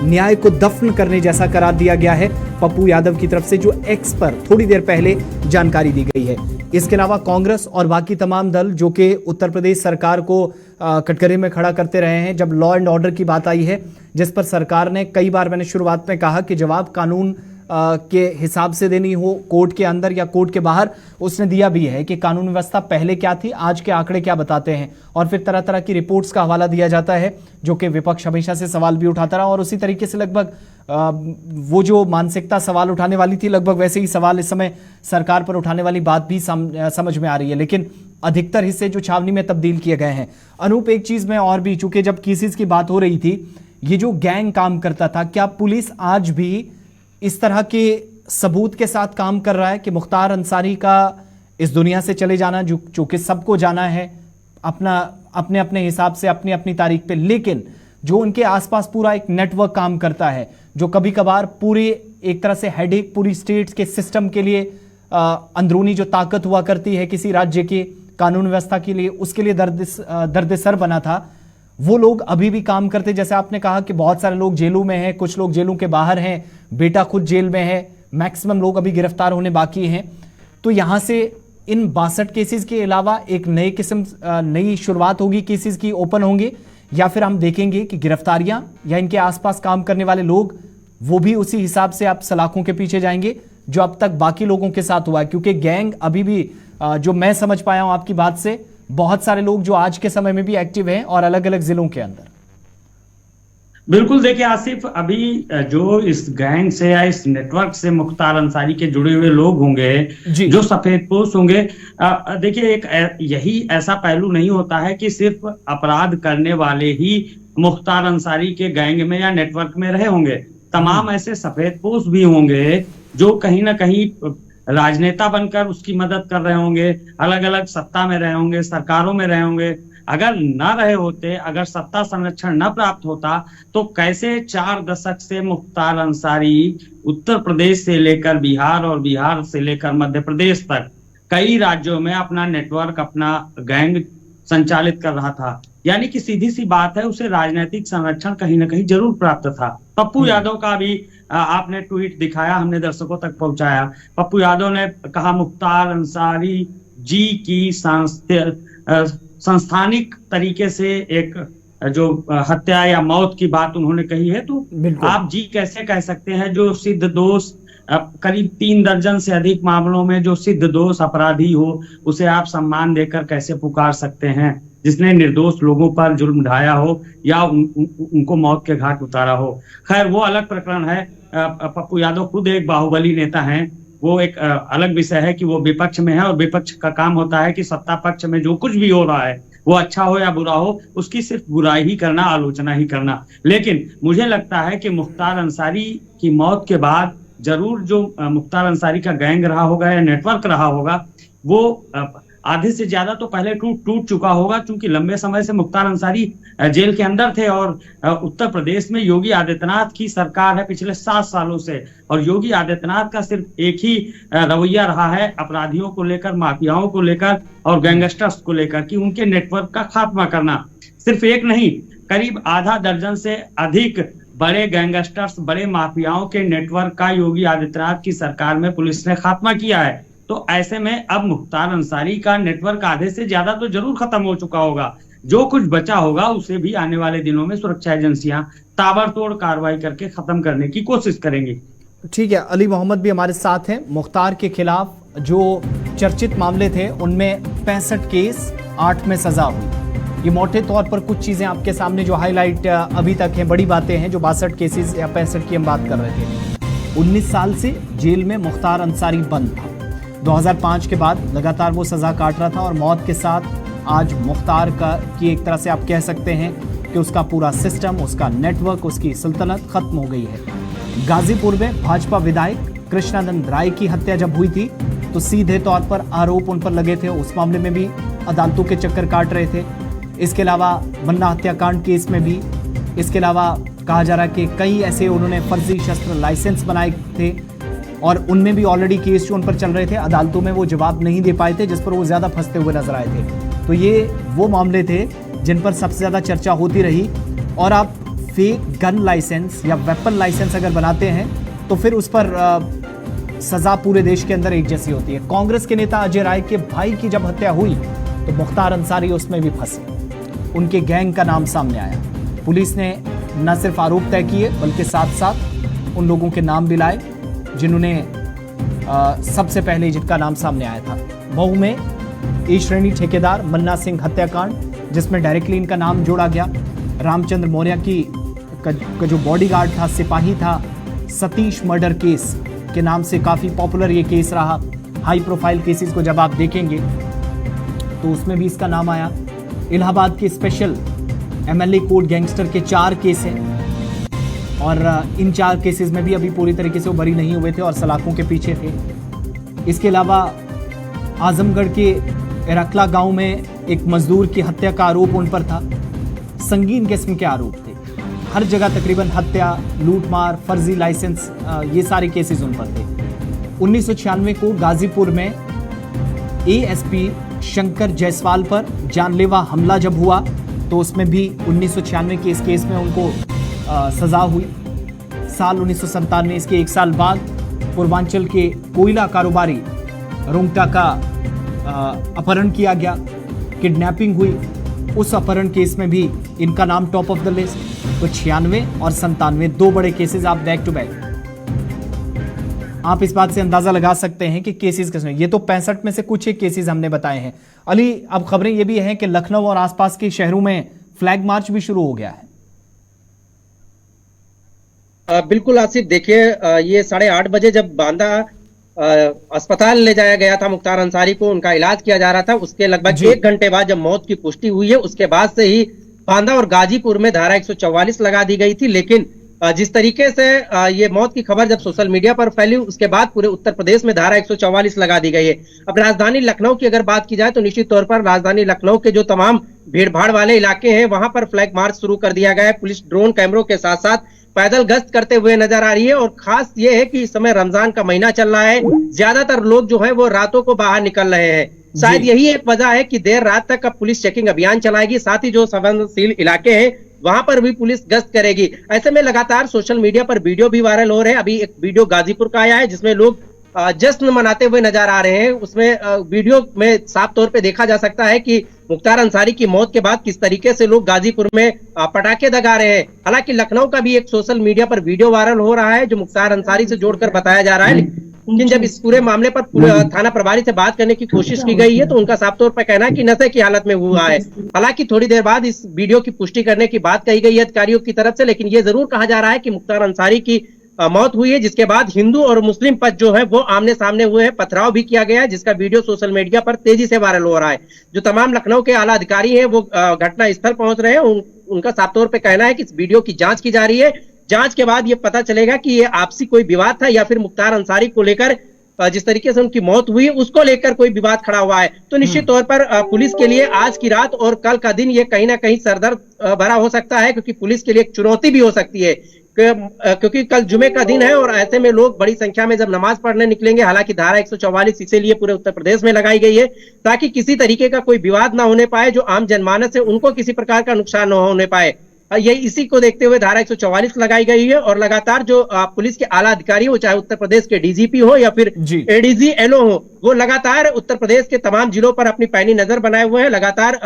न्याय को दफन करने जैसा करार दिया गया है पप्पू यादव की तरफ से, जो एक्स पर थोड़ी देर पहले जानकारी दी गई है। इसके अलावा कांग्रेस और बाकी तमाम दल जो कि उत्तर प्रदेश सरकार को कटघरे में खड़ा करते रहे हैं, जब लॉ एंड ऑर्डर की बात आई है, जिस पर सरकार ने कई बार, मैंने शुरुआत में कहा कि जवाब कानून के हिसाब से देनी हो, कोर्ट के अंदर या कोर्ट के बाहर, उसने दिया भी है कि कानून व्यवस्था पहले क्या थी, आज के आंकड़े क्या बताते हैं, और फिर तरह तरह की रिपोर्ट्स का हवाला दिया जाता है, जो कि विपक्ष हमेशा से सवाल भी उठाता रहा। और उसी तरीके से लगभग वो जो मानसिकता सवाल उठाने वाली थी, लगभग वैसे ही सवाल इस समय सरकार पर उठाने वाली बात भी समझ में आ रही है, लेकिन अधिकतर हिस्से जो छावनी में तब्दील किए गए हैं। अनूप, एक चीज में और भी, चूंकि जब केसेस की बात हो रही थी, ये जो गैंग काम करता था, क्या पुलिस आज भी इस तरह के सबूत के साथ काम कर रहा है कि मुख्तार अंसारी का इस दुनिया से चले जाना जो कि सबको जाना है अपने अपने हिसाब से, अपनी अपनी तारीख पे, लेकिन जो उनके आसपास पूरा एक नेटवर्क काम करता है, जो कभी कभार पूरे एक तरह से हेडेक पूरी स्टेट्स के सिस्टम के लिए अंदरूनी जो ताकत हुआ करती है किसी राज्य की कानून व्यवस्था के लिए, उसके लिए दर्द-ए-सर बना था, वो लोग अभी भी काम करते। जैसे आपने कहा कि बहुत सारे लोग जेलों में हैं, कुछ लोग जेलों के बाहर हैं, बेटा खुद जेल में है, मैक्सिमम लोग अभी गिरफ्तार होने बाकी हैं। तो यहां से इन 62 केसेस के अलावा एक नई शुरुआत होगी, केसेस की ओपन होंगे, या फिर हम देखेंगे कि गिरफ्तारियां या इनके आसपास काम करने वाले लोग वो भी उसी हिसाब से आप सलाखों के पीछे जाएंगे जो अब तक बाकी लोगों के साथ हुआ है? क्योंकि गैंग अभी भी जो मैं समझ पाया हूं आपकी बात से, बहुत सारे लोग जो आज के समय में भी एक्टिव हैं और अलग अलग जिलों के अंदर। बिल्कुल, देखिए आसिफ, अभी जो इस गैंग से या इस नेटवर्क से मुख्तार अंसारी के जुड़े हुए लोग होंगे, जो सफेदपोश होंगे, देखिए एक यही ऐसा पहलू नहीं होता है कि सिर्फ अपराध करने वाले ही मुख्तार अंसारी के गैंग में या नेटवर्क में रहे होंगे। तमाम ऐसे सफेदपोश भी होंगे जो कहीं ना कहीं राजनेता बनकर उसकी मदद कर रहे होंगे, अलग अलग सत्ता में रहे होंगे, सरकारों में रहे होंगे। अगर न रहे होते, अगर सत्ता संरक्षण न प्राप्त होता, तो कैसे 4 दशक से मुख्तार अंसारी उत्तर प्रदेश से लेकर बिहार और बिहार से लेकर मध्य प्रदेश तक कई राज्यों में अपना नेटवर्क, अपना गैंग संचालित कर रहा था। यानी कि सीधी सी बात है, उसे राजनीतिक संरक्षण कहीं ना कहीं जरूर प्राप्त था। पप्पू यादव का भी आपने ट्वीट दिखाया, हमने दर्शकों तक पहुंचाया। पप्पू यादव ने कहा मुख्तार अंसारी जी की संस्थानिक तरीके से एक जो हत्या या मौत की बात उन्होंने कही है, तो आप जी कैसे कह सकते हैं? जो सिद्ध दोष, करीब 3 दर्जन से अधिक मामलों में जो सिद्ध दोष अपराधी हो, उसे आप सम्मान देकर कैसे पुकार सकते हैं? जिसने निर्दोष लोगों पर जुल्म ढाया हो या उनको मौत के घाट उतारा हो। खैर, वो अलग प्रकरण है। पप्पू यादव खुद एक बाहुबली नेता हैं, वो एक अलग विषय है कि वो विपक्ष में है, और विपक्ष का काम होता है कि सत्ता पक्ष में जो कुछ भी हो रहा है, वो अच्छा हो या बुरा हो, उसकी सिर्फ बुराई ही करना, आलोचना ही करना। लेकिन मुझे लगता है कि मुख्तार अंसारी की मौत के बाद जरूर जो मुख्तार अंसारी का गैंग रहा होगा या नेटवर्क रहा होगा, वो आधे से ज्यादा तो पहले टूट चुका होगा, क्योंकि लंबे समय से मुख्तार अंसारी जेल के अंदर थे। और उत्तर प्रदेश में योगी आदित्यनाथ की सरकार है पिछले 7 सालों से, और योगी आदित्यनाथ का सिर्फ एक ही रवैया रहा है अपराधियों को लेकर, माफियाओं को लेकर और गैंगस्टर्स को लेकर, कि उनके नेटवर्क का खात्मा करना। सिर्फ एक नहीं, करीब आधा दर्जन से अधिक बड़े गैंगस्टर्स, बड़े माफियाओं के नेटवर्क का योगी आदित्यनाथ की सरकार में पुलिस ने खात्मा किया है। तो ऐसे में अब मुख्तार अंसारी का नेटवर्क आधे से ज्यादा तो जरूर खत्म हो चुका होगा। जो कुछ बचा होगा उसे भी आने वाले दिनों में सुरक्षा एजेंसियां ताबड़तोड़ कार्रवाई करके खत्म करने की कोशिश करेंगी। ठीक है, अली मोहम्मद भी हमारे साथ हैं। मुख्तार के खिलाफ जो चर्चित मामले थे उनमें 65 केस, 8 में सजा हुई। ये मोटे तौर पर कुछ चीजें आपके सामने जो हाईलाइट अभी तक हैं, बड़ी बातें हैं। जो 62 केसेस या 65 की हम बात कर रहे थे, 19 साल से जेल में मुख्तार अंसारी बंद था। 2005 के बाद लगातार वो सजा काट रहा था, और मौत के साथ आज मुख्तार की एक तरह से आप कह सकते हैं कि उसका पूरा सिस्टम, उसका नेटवर्क, उसकी सल्तनत खत्म हो गई है। गाजीपुर में भाजपा विधायक कृष्णानंद राय की हत्या जब हुई थी, तो सीधे तौर पर आरोप उन पर लगे थे। उस मामले में भी अदालतों के चक्कर काट रहे थे। इसके अलावा मन्ना हत्याकांड केस में भी, इसके अलावा कहा जा रहा है कि कई ऐसे उन्होंने फर्जी शस्त्र लाइसेंस बनाए थे, और उनमें भी ऑलरेडी केस जो उन पर चल रहे थे, अदालतों में वो जवाब नहीं दे पाए थे, जिस पर वो ज्यादा फंसते हुए नजर आए थे। तो ये वो मामले थे जिन पर सबसे ज्यादा चर्चा होती रही। और आप फेक गन लाइसेंस या वेपन लाइसेंस अगर बनाते हैं तो फिर उस पर सजा पूरे देश के अंदर एक जैसी होती है। कांग्रेस के नेता अजय राय के भाई की जब हत्या हुई तो मुख्तार अंसारी उसमें भी फंसे, उनके गैंग का नाम सामने आया। पुलिस ने न सिर्फ आरोप तय किए बल्कि साथ साथ उन लोगों के नाम भी लाए जिन्होंने सबसे पहले जिनका नाम सामने आया था। मऊ में ए श्रेणी ठेकेदार मन्ना सिंह हत्याकांड, जिसमें डायरेक्टली इनका नाम जोड़ा गया। रामचंद्र मौर्य का जो बॉडीगार्ड था, सिपाही था, सतीश मर्डर केस के नाम से काफी पॉपुलर ये केस रहा। हाई प्रोफाइल केसेस को जब आप देखेंगे तो उसमें भी इसका नाम आया। इलाहाबाद के स्पेशल एमएलए कोर्ट गैंगस्टर के 4 केस हैं, और इन 4 केसेस में भी अभी पूरी तरीके से वो बरी नहीं हुए थे और सलाखों के पीछे थे। इसके अलावा आजमगढ़ के एरकला गांव में एक मजदूर की हत्या का आरोप उन पर था। संगीन किस्म के आरोप थे। हर जगह तकरीबन हत्या, लूटमार, फर्जी लाइसेंस, ये सारे केसेस उन पर थे। 1996 को गाजीपुर में एएसपी शंकर जायसवाल पर जानलेवा हमला जब हुआ तो उसमें भी 1996 के इस केस में उनको सजा हुई। साल 1997 इसके एक साल बाद पूर्वांचल के कोयला कारोबारी रुंगटा का अपहरण किया गया, किडनैपिंग हुई। उस अपहरण केस में भी इनका नाम टॉप ऑफ द लिस्ट। तो 96 और 97 दो बड़े केसेस आप बैक टू बैक। आप इस बात से अंदाजा लगा सकते हैं कि केसेस किसने, ये तो 65 में से कुछ एक केसेस हमने बताए हैं। अली, अब खबरें ये भी हैं कि लखनऊ और आसपास के शहरों में फ्लैग मार्च भी शुरू हो गया है। बिल्कुल आसिफ, देखिए ये 8:30 बजे जब बांदा अस्पताल ले जाया गया था मुख्तार अंसारी को, उनका इलाज किया जा रहा था, उसके लगभग 1 घंटे बाद जब मौत की पुष्टि हुई है उसके बाद से ही बांदा और गाजीपुर में धारा 144 लगा दी गई थी। लेकिन जिस तरीके से ये मौत की खबर जब सोशल मीडिया पर फैली उसके बाद पूरे उत्तर प्रदेश में धारा 144 लगा दी गई है। अब राजधानी लखनऊ की अगर बात की जाए तो निश्चित तौर पर राजधानी लखनऊ के जो तमाम भीड़ भाड़ वाले इलाके हैं वहां पर फ्लैग मार्च शुरू कर दिया गया है। पुलिस ड्रोन कैमरों के साथ साथ पैदल गश्त करते हुए नजर आ रही है। और खास ये है कि इस समय रमजान का महीना चल रहा है, ज्यादातर लोग जो है वो रातों को बाहर निकल रहे हैं। शायद यही एक वजह है कि देर रात तक अब पुलिस चेकिंग अभियान चलाएगी, साथ ही जो संवेदनशील इलाके हैं वहां पर भी पुलिस गश्त करेगी। ऐसे में लगातार सोशल मीडिया पर वीडियो भी वायरल हो रहे हैं। अभी एक वीडियो गाजीपुर का आया है जिसमें लोग जश्न मनाते हुए नजर आ रहे हैं। उसमें वीडियो में साफ तौर पे देखा जा सकता है कि मुख्तार अंसारी की मौत के बाद किस तरीके से लोग गाजीपुर में पटाखे दगा रहे हैं। हालांकि लखनऊ का भी एक सोशल मीडिया पर वीडियो वायरल हो रहा है जो मुख्तार अंसारी से जोड़कर बताया जा रहा है। लेकिन जब इस पूरे मामले पर थाना प्रभारी से बात करने की कोशिश की गई है तो उनका साफ तौर पर कहना है कि नशे की हालत में हुआ है। हालांकि थोड़ी देर बाद इस वीडियो की पुष्टि करने की बात कही गई है अधिकारियों की तरफ से, लेकिन ये जरूर कहा जा रहा है कि मुख्तार अंसारी की मौत हुई है जिसके बाद हिंदू और मुस्लिम पक्ष जो है वो आमने सामने हुए हैं, पथराव भी किया गया है जिसका वीडियो सोशल मीडिया पर तेजी से वायरल हो रहा है। जो तमाम लखनऊ के आला अधिकारी हैं वो घटना स्थल पहुंच रहे हैं। उनका साफ तौर पे कहना है कि इस वीडियो की जांच की जा रही है। जांच के बाद ये पता चलेगा कि ये आपसी कोई विवाद था या फिर मुख्तार अंसारी को लेकर जिस तरीके से उनकी मौत हुई उसको लेकर कोई विवाद खड़ा हुआ है। तो निश्चित तौर पर पुलिस के लिए आज की रात और कल का दिन ये कहीं ना कहीं सरदर्द भरा हो सकता है, क्योंकि पुलिस के लिए एक चुनौती भी हो सकती है क्योंकि कल जुमे का दिन है और ऐसे में लोग बड़ी संख्या में जब नमाज पढ़ने निकलेंगे। हालांकि धारा 144 इसीलिए पूरे उत्तर प्रदेश में लगाई गई है ताकि किसी तरीके का कोई विवाद ना होने पाए, जो आम जनमानस है उनको किसी प्रकार का नुकसान न होने पाए। ये इसी को देखते हुए धारा 144 लगाई गई है। और लगातार जो पुलिस के आला अधिकारी हो, चाहे उत्तर प्रदेश के डीजीपी हो या फिर एडीजी एलओ हो, वो लगातार उत्तर प्रदेश के तमाम जिलों पर अपनी पैनी नजर बनाए हुए हैं। लगातार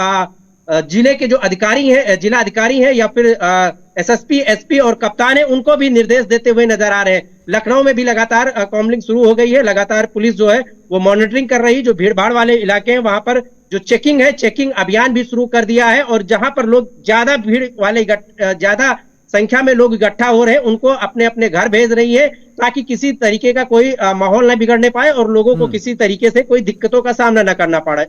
जिले के जो अधिकारी हैं, जिला अधिकारी हैं या फिर एसएसपी, एसपी और कप्तान है, उनको भी निर्देश देते हुए नजर आ रहे हैं। लखनऊ में भी लगातार कॉम्बलिंग शुरू हो गई है। लगातार पुलिस जो है वो मॉनिटरिंग कर रही है। जो भीड़ भाड़ वाले इलाके हैं वहां पर जो चेकिंग है, चेकिंग अभियान भी शुरू कर दिया है। और जहां पर लोग ज्यादा भीड़ वाले ज्यादा संख्या में लोग इकट्ठा हो रहे हैं उनको अपने अपने घर भेज रही है ताकि किसी तरीके का कोई माहौल न बिगड़ने पाए और लोगों को किसी तरीके से कोई दिक्कतों का सामना न करना पड़े।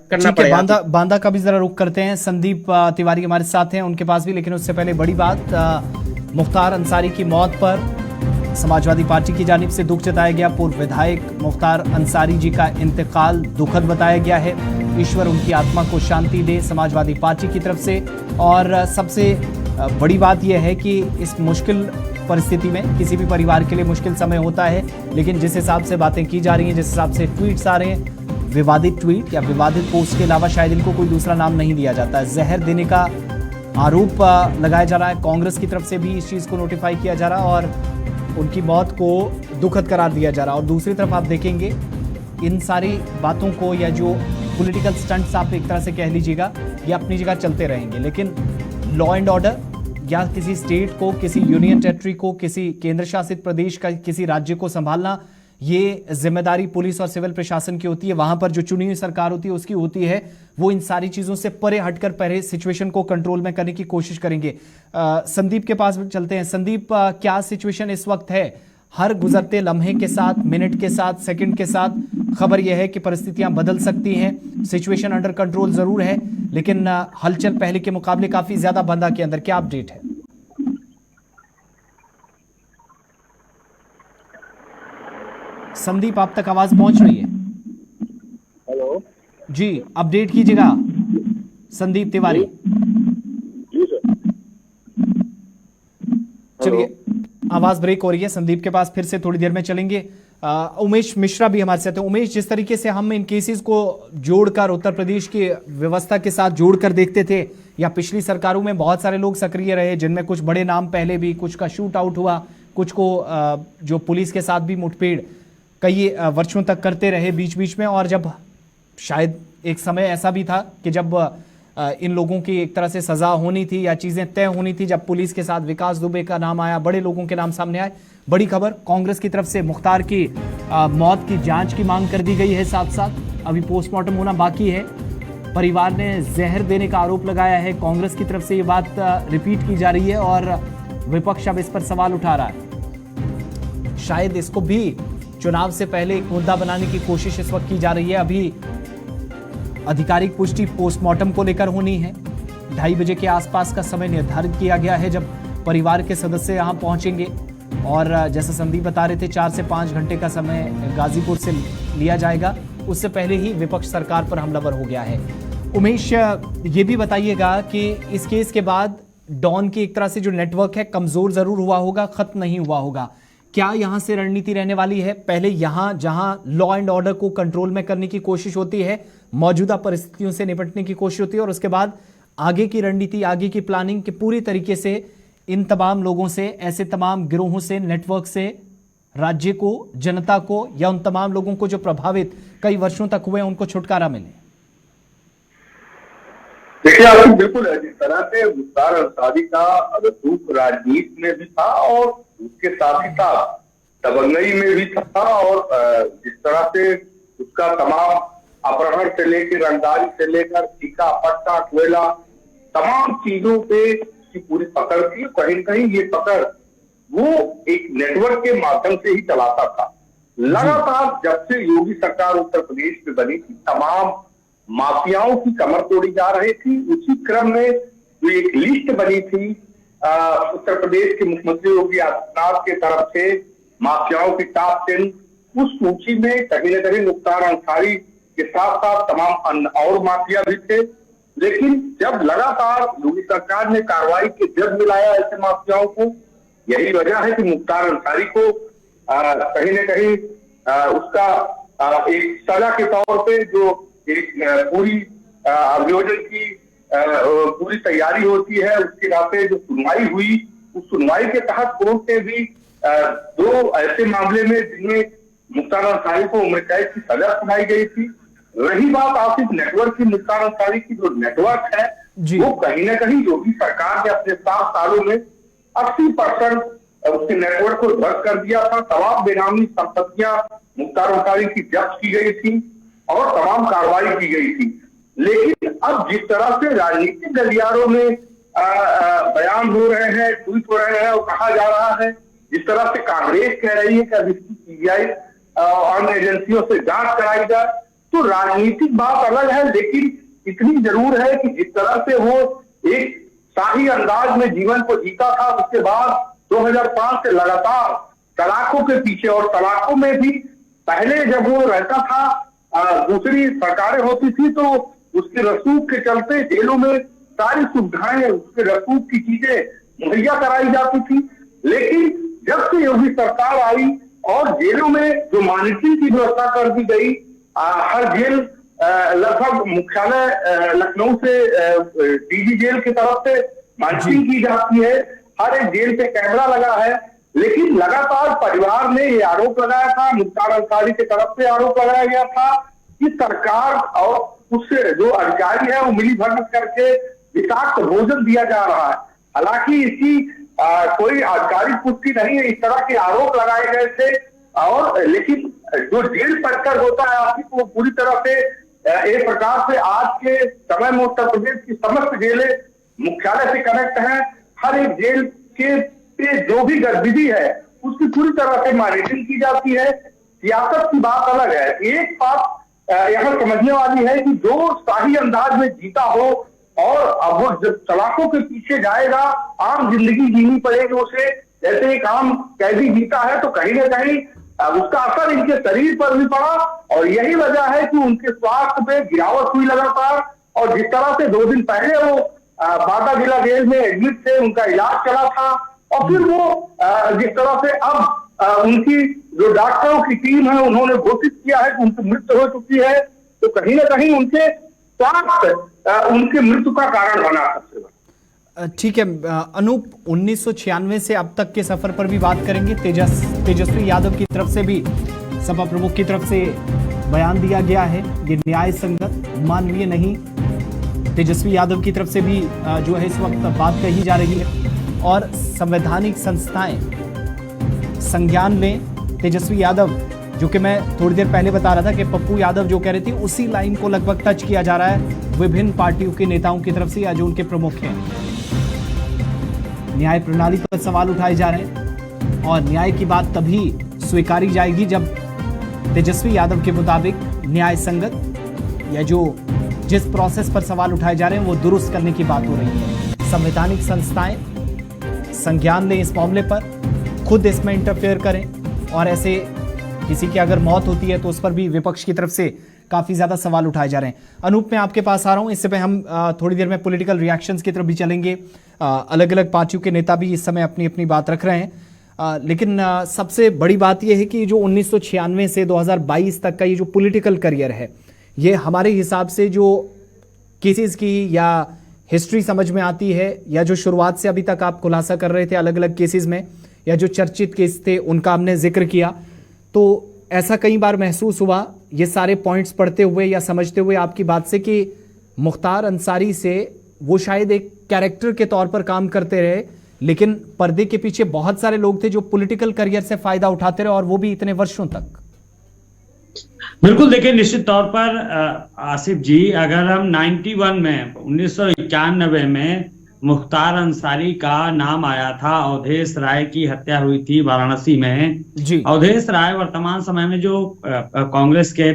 बांदा का भी जरा रुख करते हैं। संदीप तिवारी हमारे साथ हैं, उनके पास भी। लेकिन उससे पहले बड़ी बात, मुख्तार अंसारी की मौत पर समाजवादी पार्टी की जानिब से दुख जताया गया। पूर्व विधायक मुख्तार अंसारी जी का इंतकाल दुखद बताया गया है। ईश्वर उनकी आत्मा को शांति दे, समाजवादी पार्टी की तरफ से। और सबसे बड़ी बात यह है कि इस मुश्किल परिस्थिति में किसी भी परिवार के लिए मुश्किल समय होता है, लेकिन जिस हिसाब से बातें की जा रही हैं, जिस हिसाब से ट्वीट्स आ रहे हैं, विवादित ट्वीट या विवादित पोस्ट के अलावा शायद इनको कोई दूसरा नाम नहीं दिया जाता है, जहर देने का आरोप लगाया जा रहा है। कांग्रेस की तरफ से भी इस चीज़ को नोटिफाई किया जा रहा है और उनकी मौत को दुखद करार दिया जा रहा है। और दूसरी तरफ आप देखेंगे इन सारी बातों को, या जो पॉलिटिकल स्टंट्स आप एक तरह से कह लीजिएगा, ये अपनी जगह चलते रहेंगे, लेकिन लॉ एंड ऑर्डर या किसी स्टेट को, किसी यूनियन टेरिटरी को, किसी केंद्र शासित प्रदेश का, किसी राज्य को संभालना, ये जिम्मेदारी पुलिस और सिविल प्रशासन की होती है। वहां पर जो चुनी हुई सरकार होती है उसकी होती है। वो इन सारी चीजों से परे हटकर पहले सिचुएशन को कंट्रोल में करने की कोशिश करेंगे। संदीप के पास चलते हैं। संदीप, क्या सिचुएशन इस वक्त है? हर गुजरते लम्हे के साथ, मिनट के साथ, सेकंड के साथ खबर यह है कि परिस्थितियां बदल सकती हैं। सिचुएशन अंडर कंट्रोल जरूर है, लेकिन हलचल पहले के मुकाबले काफी ज्यादा बांदा के अंदर। क्या अपडेट है? संदीप, आप तक आवाज पहुंच रही है? हेलो जी अपडेट कीजिएगा संदीप तिवारी। जी सर। चलिए आवाज ब्रेक हो रही है संदीप के पास, फिर से थोड़ी देर में चलेंगे। उमेश मिश्रा भी हमारे साथ हैं। उमेश, जिस तरीके से हम इन केसेस को जोड़कर उत्तर प्रदेश की व्यवस्था के साथ जोड़कर देखते थे, या पिछली सरकारों में बहुत सारे लोग सक्रिय रहे जिनमें कुछ बड़े नाम पहले भी, कुछ का शूट आउट हुआ, कुछ को जो पुलिस के साथ भी मुठभेड़ कई वर्षों तक करते रहे बीच बीच में, और जब शायद एक समय ऐसा भी था कि जब इन लोगों की एक तरह से सजा होनी थी या चीजें तय होनी थी, जब पुलिस के साथ विकास दुबे का नाम आया, बड़े लोगों के नाम सामने आए। बड़ी खबर, कांग्रेस की तरफ से मुख्तार की मौत की जांच की मांग कर दी गई है, साथ साथ अभी पोस्टमार्टम होना बाकी है। परिवार ने जहर देने का आरोप लगाया है, कांग्रेस की तरफ से ये बात रिपीट की जा रही है और विपक्ष अब इस पर सवाल उठा रहा है। शायद इसको भी चुनाव से पहले एक मुद्दा बनाने की कोशिश इस वक्त की जा रही है। अभी आधिकारिक पुष्टि पोस्टमार्टम को लेकर होनी है। 2:30 बजे के आसपास का समय निर्धारित किया गया है जब परिवार के सदस्य यहां पहुंचेंगे, और जैसा संदीप बता रहे थे 4 से 5 घंटे का समय गाजीपुर से लिया जाएगा। उससे पहले ही विपक्ष सरकार पर हमलावर हो गया है। उमेश, ये भी बताइएगा कि इस केस के बाद डॉन की एक तरह से जो नेटवर्क है कमजोर जरूर हुआ होगा, खत्म नहीं हुआ होगा। क्या यहां से रणनीति रहने वाली है? पहले यहां जहां लॉ एंड ऑर्डर को कंट्रोल में करने की कोशिश होती है, मौजूदा परिस्थितियों से निपटने की कोशिश होती है, और उसके बाद आगे की रणनीति, आगे की प्लानिंग के पूरी तरीके से इन तमाम लोगों से, ऐसे तमाम गिरोहों से, नेटवर्क से राज्य को, जनता को, या उन तमाम लोगों को जो प्रभावित कई वर्षों तक हुए उनको छुटकारा मिले। देखिए आपकी बिल्कुल है, जिस तरह से मुख्तार अंसारी का रसूख राजनीति में भी था और उसके साथ ही साथ दबंगई में भी था, और जिस तरह से उसका तमाम अपहरण से लेकर, रंगदारी से लेकर, टीका पट्टा कोयला, तमाम चीजों पे की पूरी पकड़ थी। कहीं न कहीं ये पकड़ वो एक नेटवर्क के माध्यम से ही चलाता था। लगातार जब से योगी सरकार उत्तर प्रदेश में बनी थी, तमाम माफियाओं की कमर तोड़ी जा रही थी। उसी क्रम में जो एक लिस्ट बनी थी उत्तर प्रदेश के मुख्यमंत्री योगी आदित्यनाथ के तरफ से माफियाओं की टॉप 10, उस सूची में कहीं न कहीं मुख्तार अंसारी के साथ साथ तमाम और माफिया भी थे। लेकिन जब लगातार योगी सरकार ने कार्रवाई के जज मिलाया ऐसे माफियाओं को, यही वजह है कि मुख्तार अंसारी को कहीं न कहीं उसका एक सजा के तौर पे जो एक पूरी अभियोजन की पूरी तैयारी होती है, उसके नाते जो सुनवाई हुई, उस सुनवाई के तहत कोर्ट ने भी 2 ऐसे मामले में जिनमें मुख्तार अंसारी को उम्र कैद की सजा सुनाई गई थी। रही बात आसिफ नेटवर्क की, मुख्तार अंसारी की जो नेटवर्क है वो कहीं न कहीं योगी सरकार ने अपने 7 सालों में 80% उसके नेटवर्क को ध्वस्त कर दिया था। तमाम बेनामी संपत्तियां मुख्तार अंसारी की जब्त की गई थी और तमाम कार्रवाई की गई थी। लेकिन अब जिस तरह से राजनीतिक गलियारों में बयान हो रहे हैं, ट्वीट हो रहे हैं और कहा जा रहा है, जिस तरह से कांग्रेस कह रही है कि अब इसकी सीबीआई और अन्य एजेंसियों से जांच कराई जाए, तो राजनीतिक बात अलग है। लेकिन इतनी जरूर है कि जिस तरह से वो एक शाही अंदाज में जीवन को जीता था, उसके बाद 2005 से लगातार तलाकों के पीछे, और तलाकों में भी पहले जब वो रहता था दूसरी सरकारें होती थी तो उसके रसूख के चलते जेलों में सारी सुविधाएं, उसके रसूख की चीजें मुहैया कराई जाती थी। लेकिन जब से योगी सरकार आई और जेलों में जो मॉनिटरिंग की व्यवस्था कर दी गई, हर जेल लगभग मुख्यालय लखनऊ से डीजी जेल की तरफ से मॉनिटरिंग की जाती है, हर एक जेल पे कैमरा लगा है। लेकिन लगातार परिवार ने ये आरोप लगाया था, मुख्तार अंसारी की तरफ से आरोप लगाया गया था कि सरकार और उससे जो अधिकारी है वो मिली भगत करके विषाक्त भोजन दिया जा रहा है। हालांकि इसकी कोई आधिकारिक पुष्टि नहीं है, इस तरह के आरोप लगाए गए थे। और लेकिन जो जेल परिसर होता है आपकी, वो पूरी तरह से एक प्रकार से आज के समय में उत्तर प्रदेश की समस्त जेलें मुख्यालय से कनेक्ट हैं। हर एक जेल के जो भी गतिविधि है उसकी पूरी तरह से मॉनिटरिंग की जाती है। सियासत की बात अलग है। एक बात यहाँ समझने वाली है कि जो शाही अंदाज में जीता हो और अब वो जब तलाकों के पीछे जाएगा, आम जिंदगी जीनी पड़ेगी उसे, जैसे एक आम कैदी जीता है, तो कहीं ना कहीं उसका असर इनके शरीर पर भी पड़ा और यही वजह है कि उनके स्वास्थ्य पे गिरावट हुई लगातार। और जिस तरह से 2 दिन पहले वो बांदा जिला जेल में एडमिट थे, उनका इलाज चला था, और फिर वो जिस तरह से अब उनकी जो डॉक्टरों की टीम है उन्होंने घोषित किया है कि उनकी मृत्यु हो चुकी है, तो कहीं ना कहीं उनके स्वास्थ्य उनकी मृत्यु का कारण बना सबसे बड़ा। ठीक है अनूप, 1996 से अब तक के सफर पर भी बात करेंगे। तेजस्वी यादव की तरफ से भी सपा प्रमुख की तरफ से बयान दिया गया है, ये न्याय संगत मानवीय नहीं। तेजस्वी यादव की तरफ से भी जो है इस वक्त बात कही जा रही है और संवैधानिक संस्थाएं संज्ञान लें। तेजस्वी यादव, जो कि मैं थोड़ी देर पहले बता रहा था कि पप्पू यादव जो कह रहे थे, उसी लाइन को लगभग टच किया जा रहा है विभिन्न पार्टियों के नेताओं की तरफ से या जो उनके प्रमुख हैं। न्याय प्रणाली पर सवाल उठाए जा रहे हैं और न्याय की बात तभी स्वीकारी जाएगी जब तेजस्वी यादव के मुताबिक न्याय संगत या जो जिस प्रोसेस पर सवाल उठाए जा रहे हैं वो दुरुस्त करने की बात हो रही है। संवैधानिक संस्थाएं संज्ञान लें इस मामले पर, खुद इसमें इंटरफेयर करें और ऐसे किसी की अगर मौत होती है तो उस पर भी विपक्ष की तरफ से काफी ज्यादा सवाल उठाए जा रहे हैं। अनूप, मैं आपके पास आ रहा हूं, इससे पहले हम थोड़ी देर में पॉलिटिकल रिएक्शंस की तरफ भी चलेंगे। अलग अलग पार्टियों के नेता भी इस समय अपनी अपनी बात रख रहे हैं, लेकिन सबसे बड़ी बात यह है कि जो 1996 से 2022 तक का ये जो पॉलिटिकल करियर है, ये हमारे हिसाब से जो केसेस की या हिस्ट्री समझ में आती है या जो शुरुआत से अभी तक आप खुलासा कर रहे थे अलग अलग केसेस में या जो चर्चित केस थे उनका हमने जिक्र किया, तो ऐसा कई बार महसूस हुआ ये सारे पॉइंट्स पढ़ते हुए या समझते हुए आपकी बात से कि मुख्तार अंसारी से वो शायद एक कैरेक्टर के तौर पर काम करते रहे, लेकिन पर्दे के पीछे बहुत सारे लोग थे जो पॉलिटिकल करियर से फायदा उठाते रहे और वो भी इतने वर्षों तक। बिल्कुल, देखिए निश्चित तौर पर आसिफ जी, अगर हम 91 में 1991 में मुख्तार अंसारी का नाम आया था, अवधेश राय की हत्या हुई थी वाराणसी में जी। अवधेश राय वर्तमान समय में जो कांग्रेस के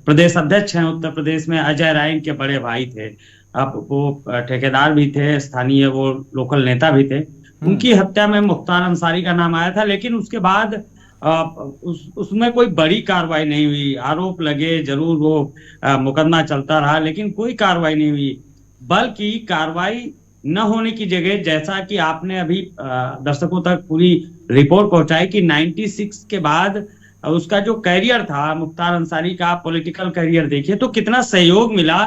प्रदेश अध्यक्ष हैं उत्तर प्रदेश में, अजय राय के बड़े भाई थे। अब वो ठेकेदार भी थे, स्थानीय वो लोकल नेता भी थे। उनकी हत्या में मुख्तार अंसारी का नाम आया था, लेकिन उसके बाद उसमें कोई बड़ी कार्रवाई नहीं हुई। आरोप लगे जरूर, वो मुकदमा चलता रहा, लेकिन कोई कार्रवाई नहीं हुई। बल्कि कार्रवाई न होने की जगह, जैसा कि आपने अभी दर्शकों तक पूरी रिपोर्ट पहुंचाई कि 96 के बाद उसका जो करियर था मुख्तार अंसारी का, पॉलिटिकल करियर देखिए तो कितना सहयोग मिला।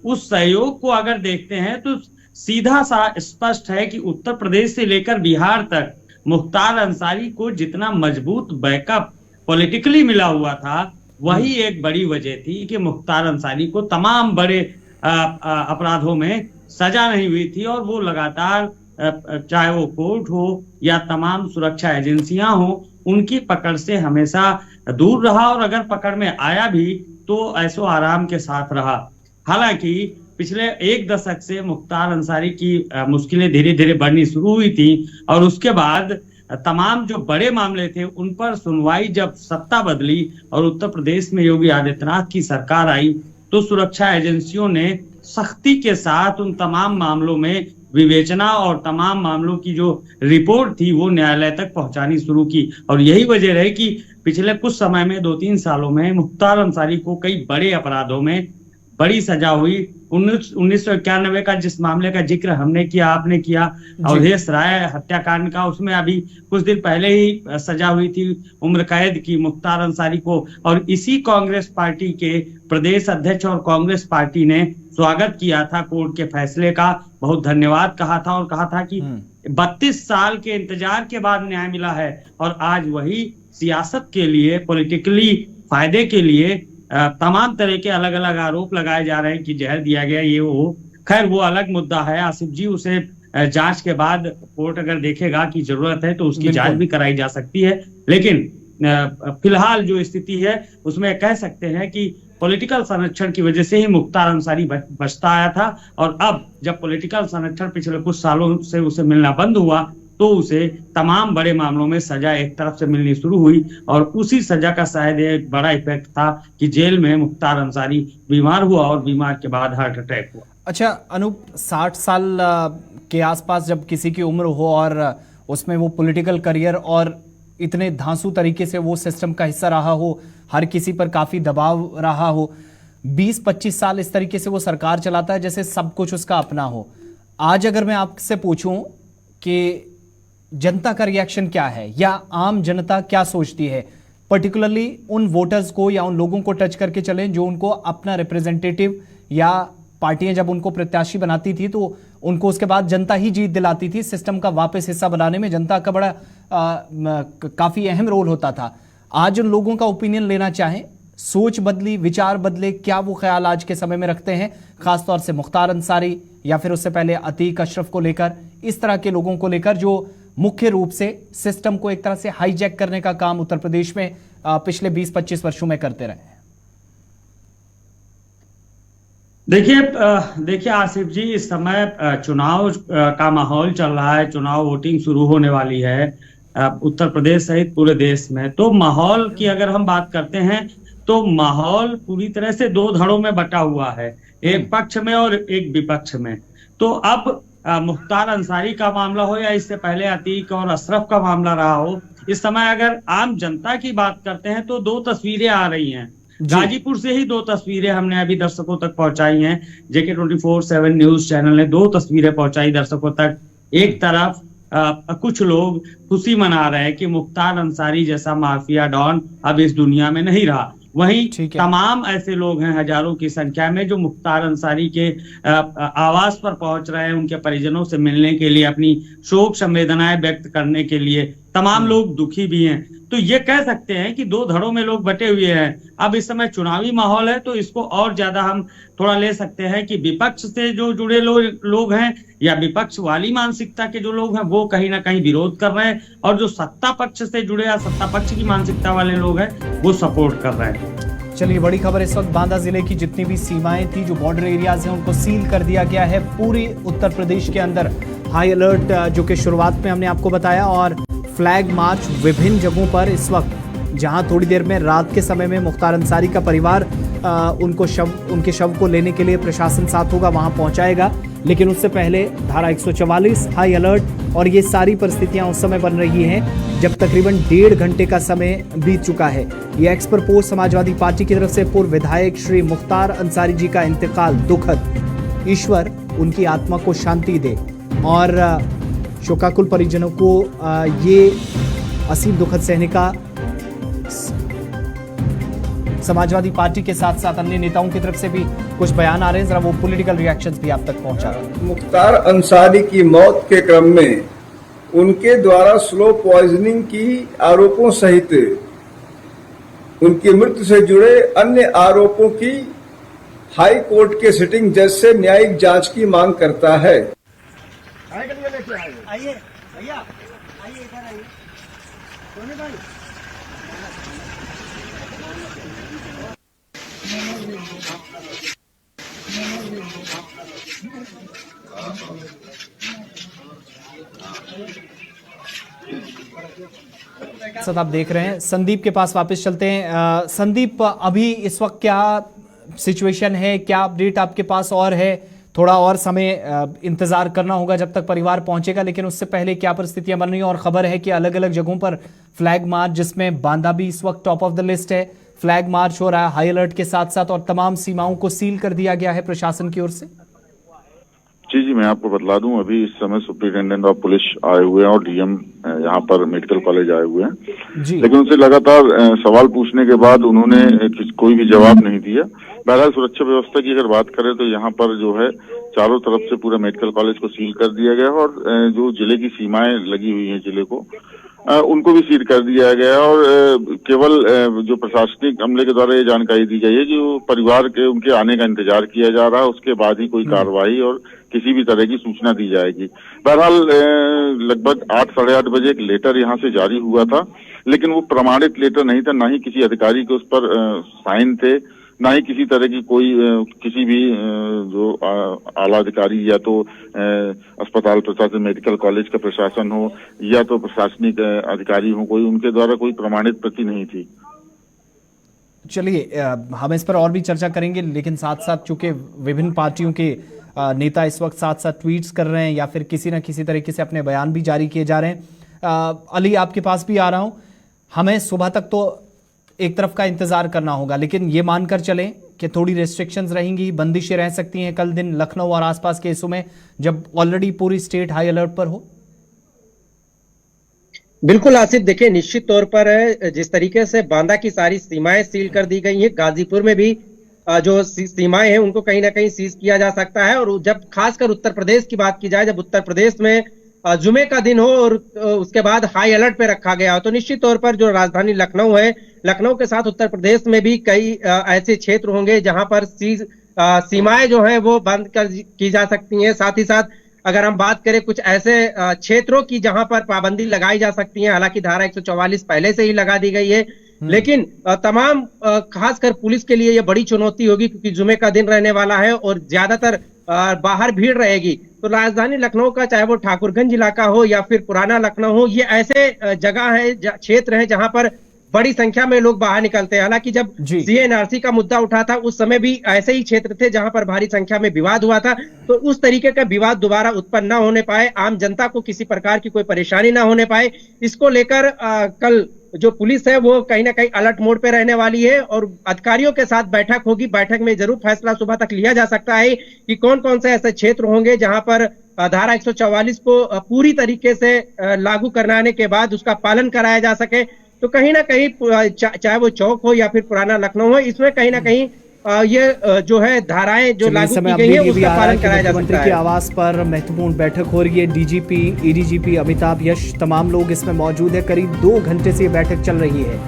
उस सहयोग को अगर देखते हैं तो सीधा सा स्पष्ट है कि उत्तर प्रदेश से लेकर बिहार तक मुख्तार अंसारी को जितना मजबूत बैकअप पॉलिटिकली मिला हुआ था, वही एक बड़ी वजह थी कि मुख्तार अंसारी को तमाम बड़े अपराधों में सजा नहीं हुई थी और वो लगातार, चाहे वो कोर्ट हो या तमाम सुरक्षा एजेंसियां हो, उनकी पकड़ से हमेशा दूर रहा और अगर पकड़ में आया भी तो ऐसो आराम के साथ रहा। हालांकि पिछले 1 दशक से मुख्तार अंसारी की मुश्किलें धीरे धीरे बढ़नी शुरू हुई थी और उसके बाद तमाम जो बड़े मामले थे उन पर सुनवाई, जब सत्ता बदली और उत्तर प्रदेश में योगी आदित्यनाथ की सरकार आई तो सुरक्षा एजेंसियों ने सख्ती के साथ उन तमाम मामलों में विवेचना और तमाम मामलों की जो रिपोर्ट थी वो न्यायालय तक पहुंचानी शुरू की। और यही वजह रही कि पिछले कुछ समय में 2-3 सालों में मुख्तार अंसारी को कई बड़े अपराधों में बड़ी सजा हुई। 1991 का जिस मामले का जिक्र हमने किया, आपने किया, अवधेश राय हत्याकांड का, उसमें अभी कुछ दिन पहले ही सजा हुई थी उम्र कैद की मुख्तार अंसारी को। और इसी कांग्रेस पार्टी के प्रदेश अध्यक्ष और कांग्रेस पार्टी ने स्वागत किया था कोर्ट के फैसले का, बहुत धन्यवाद कहा था और कहा था कि 32 साल के इंतजार के बाद न्याय मिला है। और आज वही सियासत के लिए, पॉलिटिकली फायदे के लिए तमाम तरह के अलग अलग आरोप लगाए जा रहे हैं कि जहर दिया गया, ये वो। खैर वो अलग मुद्दा है आसिफ जी, उसे जांच के बाद कोर्ट अगर देखेगा कि जरूरत है तो उसकी जांच भी कराई जा सकती है। लेकिन फिलहाल जो स्थिति है उसमें कह सकते हैं कि पॉलिटिकल संरक्षण की वजह से ही मुख्तार अंसारी बचता आया था। और अब जब पॉलिटिकल संरक्षण पिछले कुछ सालों से उसे मिलना बंद हुआ तो उसे तमाम बड़े मामलों में सजा एक तरफ से मिलनी शुरू हुई और उसी सजा का शायद एक बड़ा इफेक्ट था कि जेल में मुख्तार अंसारी बीमार हुआ और बीमार के बाद हार्ट अटैक हुआ। अच्छा अनूप, 60 साल के आसपास जब किसी की उम्र हो और उसमें वो पॉलिटिकल करियर और इतने धांसू तरीके से वो सिस्टम का हिस्सा रहा हो, हर किसी पर काफी दबाव रहा हो। 20-25 साल इस तरीके से वो सरकार चलाता है जैसे सब कुछ उसका अपना हो। आज अगर मैं आपसे पूछूं कि जनता का रिएक्शन क्या है या आम जनता क्या सोचती है, पर्टिकुलरली उन वोटर्स को या उन लोगों को टच करके चलें जो उनको अपना रिप्रेजेंटेटिव या पार्टियां जब उनको प्रत्याशी बनाती थी तो उनको उसके बाद जनता ही जीत दिलाती थी। सिस्टम का वापस हिस्सा बनाने में जनता का बड़ा काफी अहम रोल होता था। आज उन लोगों का ओपिनियन लेना चाहें, सोच बदली, विचार बदले, क्या वो ख्याल आज के समय में रखते हैं, खासतौर से मुख्तार अंसारी या फिर उससे पहले अतीक अशरफ को लेकर, इस तरह के लोगों को लेकर जो मुख्य रूप से सिस्टम को एक तरह से हाईजैक करने का काम उत्तर प्रदेश में पिछले 20-25 वर्षों में करते रहे हैं। देखिए आसिफ जी, इस समय चुनाव का माहौल चल रहा है, चुनाव वोटिंग शुरू होने वाली है उत्तर प्रदेश सहित पूरे देश में। तो माहौल की अगर हम बात करते हैं तो माहौल पूरी तरह से दो धड़ों में बटा हुआ है, एक पक्ष में और एक विपक्ष में। तो अब मुख्तार अंसारी का मामला हो या इससे पहले अतीक और अशरफ का मामला रहा हो, इस समय अगर आम जनता की बात करते हैं तो दो तस्वीरें आ रही हैं। गाजीपुर से ही दो तस्वीरें हमने अभी दर्शकों तक पहुंचाई हैं। JK 24/7 न्यूज चैनल ने दो तस्वीरें पहुंचाई दर्शकों तक। एक तरफ कुछ लोग खुशी मना रहे हैं कि मुख्तार अंसारी जैसा माफिया डॉन अब इस दुनिया में नहीं रहा। वहीं तमाम ऐसे लोग हैं हजारों की संख्या में जो मुख्तार अंसारी के आवास पर पहुंच रहे हैं, उनके परिजनों से मिलने के लिए, अपनी शोक संवेदनाएं व्यक्त करने के लिए। तमाम लोग दुखी भी हैं। तो ये कह सकते हैं कि दो धड़ों में लोग बटे हुए हैं। अब इस समय चुनावी माहौल है तो इसको और ज्यादा हम थोड़ा ले सकते हैं कि विपक्ष से जो जुड़े लोग हैं या विपक्ष वाली मानसिकता के जो लोग हैं वो कहीं ना कहीं विरोध कर रहे हैं, और जो सत्ता पक्ष से जुड़े या सत्ता पक्ष की मानसिकता वाले लोग हैं वो सपोर्ट कर रहे हैं। चलिए, बड़ी खबर इस वक्त बांदा जिले की जितनी भी सीमाएं थी, जो बॉर्डर एरियाज हैं, उनको सील कर दिया गया है। पूरी उत्तर प्रदेश के अंदर हाई अलर्ट जो कि शुरुआत में हमने आपको बताया, और फ्लैग मार्च विभिन्न जगहों पर इस वक्त, जहां थोड़ी देर में रात के समय में मुख्तार अंसारी का परिवार उनके शव को लेने के लिए प्रशासन साथ होगा, वहां पहुंचाएगा। लेकिन उससे पहले धारा 144 हाई अलर्ट, और ये सारी परिस्थितियां उस समय बन रही हैं जब तकरीबन 1.5 घंटे का समय बीत चुका है। ये एक्स पर पोस्ट समाजवादी पार्टी की तरफ से पूर्व विधायक श्री मुख्तार अंसारी जी का इंतकाल दुखद, ईश्वर उनकी आत्मा को शांति दे, और शोकाकुल परिजनों को ये असीम दुखद सहने का समाजवादी पार्टी के साथ साथ अन्य नेताओं की तरफ से भी कुछ बयान आ रहे हैं। जरा वो पॉलिटिकल रिएक्शंस भी आप तक पहुंचा रहे हैं। मुख्तार अंसारी की मौत के क्रम में उनके द्वारा स्लो पॉइजनिंग की आरोपों सहित उनकी मृत्यु से जुड़े अन्य आरोपों की हाई कोर्ट के सिटिंग जज से न्यायिक जांच की मांग करता है। आइए भैया, आइए इधर आइए। सोनी भाई, सर आप देख रहे हैं, संदीप के पास वापस चलते हैं। संदीप, अभी इस वक्त क्या सिचुएशन है, क्या अपडेट आपके पास और है? थोड़ा और समय इंतजार करना होगा जब तक परिवार पहुंचेगा, लेकिन उससे पहले क्या परिस्थितियां बन रही हैं? और खबर है कि अलग अलग जगहों पर फ्लैग मार्च, जिसमें बांदा भी इस वक्त टॉप ऑफ द लिस्ट है, फ्लैग मार्च हो रहा है हाई अलर्ट के साथ साथ, और तमाम सीमाओं को सील कर दिया गया है प्रशासन की ओर से। जी, मैं आपको बतला दूं, अभी इस समय सुप्रिंटेंडेंट ऑफ पुलिस आए हुए हैं और DM यहाँ पर मेडिकल कॉलेज आए हुए हैं जी। लेकिन उनसे लगातार सवाल पूछने के बाद उन्होंने कोई भी जवाब नहीं दिया। बहरहाल सुरक्षा व्यवस्था की अगर बात करें तो यहाँ पर जो है चारों तरफ से पूरा मेडिकल कॉलेज को सील कर दिया गया, और जो जिले की सीमाएं लगी हुई हैं जिले को, उनको भी सील कर दिया गया। और केवल जो प्रशासनिक अमले के द्वारा ये जानकारी दी गई है कि वो परिवार के उनके आने का इंतजार किया जा रहा है, उसके बाद ही कोई कार्रवाई और किसी भी तरह की सूचना दी जाएगी। बहरहाल लगभग 8 साढ़े 8 बजे एक लेटर यहाँ से जारी हुआ था, लेकिन वो प्रमाणित लेटर नहीं था, ना ही किसी अधिकारी के उस पर साइन थे, ना ही किसी तरह की कोई किसी भी जो आला अधिकारी या तो अस्पताल प्रशासन, मेडिकल कॉलेज का प्रशासन हो या तो प्रशासनिक अधिकारी हो, कोई उनके द्वारा कोई प्रमाणित प्रति नहीं थी। चलिए, हम इस पर और भी चर्चा करेंगे, लेकिन साथ साथ चूंकि विभिन्न पार्टियों के नेता इस वक्त साथ साथ ट्वीट्स कर रहे हैं या फिर किसी न किसी तरीके से अपने बयान भी जारी किए जा रहे हैं, अली, आपके पास भी आ रहा हूं। हमें सुबह तक तो एक तरफ का इंतजार करना होगा, लेकिन ये मानकर चलें कि थोड़ी रेस्ट्रिक्शंस रहेंगी, बंदिशें रह सकती हैं कल दिन लखनऊ और आसपास के हिस्सों में, जब ऑलरेडी पूरी स्टेट हाई अलर्ट पर हो। बिल्कुल आसिफ, देखिए निश्चित तौर पर जिस तरीके से बांदा की सारी सीमाएं सील कर दी गई हैं, गाजीपुर में भी जो सीमाएं हैं उनको कहीं ना कहीं सीज किया जा सकता है। और जब खासकर उत्तर प्रदेश की बात की जाए, जब उत्तर प्रदेश में जुमे का दिन हो और उसके बाद हाई अलर्ट पे रखा गया हो, तो निश्चित तौर पर जो राजधानी लखनऊ है, लखनऊ के साथ उत्तर प्रदेश में भी कई ऐसे क्षेत्र होंगे जहां पर सीमाएं जो है वो बंद की जा सकती हैं। साथ ही साथ अगर हम बात करें कुछ ऐसे क्षेत्रों की जहां पर पाबंदी लगाई जा सकती है, हालांकि धारा 144 पहले से ही लगा दी गई है, लेकिन तमाम खासकर पुलिस के लिए यह बड़ी चुनौती होगी, क्योंकि जुमे का दिन रहने वाला है और ज्यादातर बाहर भीड़ रहेगी। तो राजधानी लखनऊ का चाहे वो ठाकुरगंज इलाका हो या फिर पुराना लखनऊ हो, ये ऐसे जगह है, क्षेत्र है जहां पर बड़ी संख्या में लोग बाहर निकलते हैं। हालांकि जब सीएनआरसी का मुद्दा उठा था उस समय भी ऐसे ही क्षेत्र थे जहां पर भारी संख्या में विवाद हुआ था, तो उस तरीके का विवाद दोबारा उत्पन्न न होने पाए, आम जनता को किसी प्रकार की कोई परेशानी न होने पाए, इसको लेकर कल जो पुलिस है वो कहीं ना कहीं अलर्ट मोड पे रहने वाली है और अधिकारियों के साथ बैठक होगी। बैठक में जरूर फैसला सुबह तक लिया जा सकता है कि कौन कौन से ऐसे क्षेत्र होंगे जहां पर धारा 144 को पूरी तरीके से लागू कराने के बाद उसका पालन कराया जा सके। तो कहीं ना कहीं चाहे वो चौक हो या फिर पुराना लखनऊ हो, इसमें कहीं ना कहीं ये जो है धाराएं जो लागू की गई है उसका पालन कराया जा सकता है। की आवाज पर महत्वपूर्ण बैठक हो रही है, डीजीपी, एडीजीपी अमिताभ यश तमाम लोग इसमें मौजूद है। करीब 2 घंटे से ये बैठक चल रही है।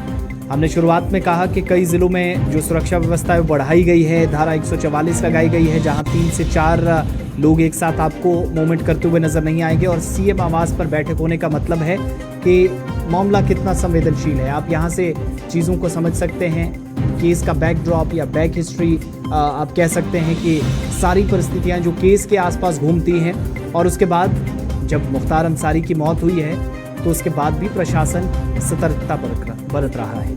हमने शुरुआत में कहा कि कई जिलों में जो सुरक्षा व्यवस्था है बढ़ाई गई है, धारा 144 लगाई गई है, जहां 3 से 4 लोग एक साथ आपको मूवमेंट करते हुए नजर नहीं आएंगे। और सीएम आवास पर बैठक होने का मतलब है कि मामला कितना संवेदनशील है। आप यहाँ से चीज़ों को समझ सकते हैं, केस का बैकड्रॉप या बैक हिस्ट्री, आप कह सकते हैं कि सारी परिस्थितियाँ जो केस के आसपास घूमती हैं। और उसके बाद जब मुख्तार अंसारी की मौत हुई है तो उसके बाद भी प्रशासन सतर्कता बरत रहा है,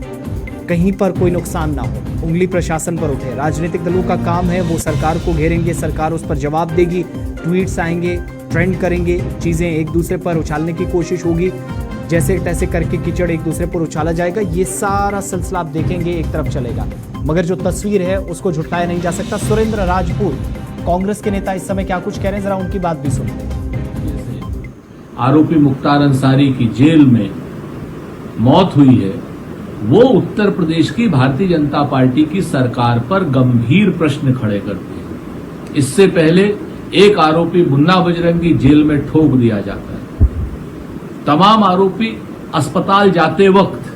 कहीं पर कोई नुकसान ना हो, उंगली प्रशासन पर उठे। राजनीतिक दलों का काम है, वो सरकार को घेरेंगे, सरकार उस पर जवाब देगी, ट्वीट्स आएंगे, ट्रेंड करेंगे, चीज़ें एक दूसरे पर उछालने की कोशिश होगी, जैसे तैसे करके कीचड़ एक दूसरे पर उछाला जाएगा। ये सारा सिलसिला आप देखेंगे एक तरफ चलेगा, मगर जो तस्वीर है उसको झुटलाया नहीं जा सकता। सुरेंद्र राजपूत कांग्रेस के नेता इस समय क्या कुछ कह रहे हैं, जरा उनकी बात भी सुनते हैं। आरोपी मुख्तार अंसारी की जेल में मौत हुई है, वो उत्तर प्रदेश की भारतीय जनता पार्टी की सरकार पर गंभीर प्रश्न खड़े करती है। इससे पहले एक आरोपी मुन्ना बजरंगी जेल में ठोक दिया जाता है। तमाम आरोपी अस्पताल जाते वक्त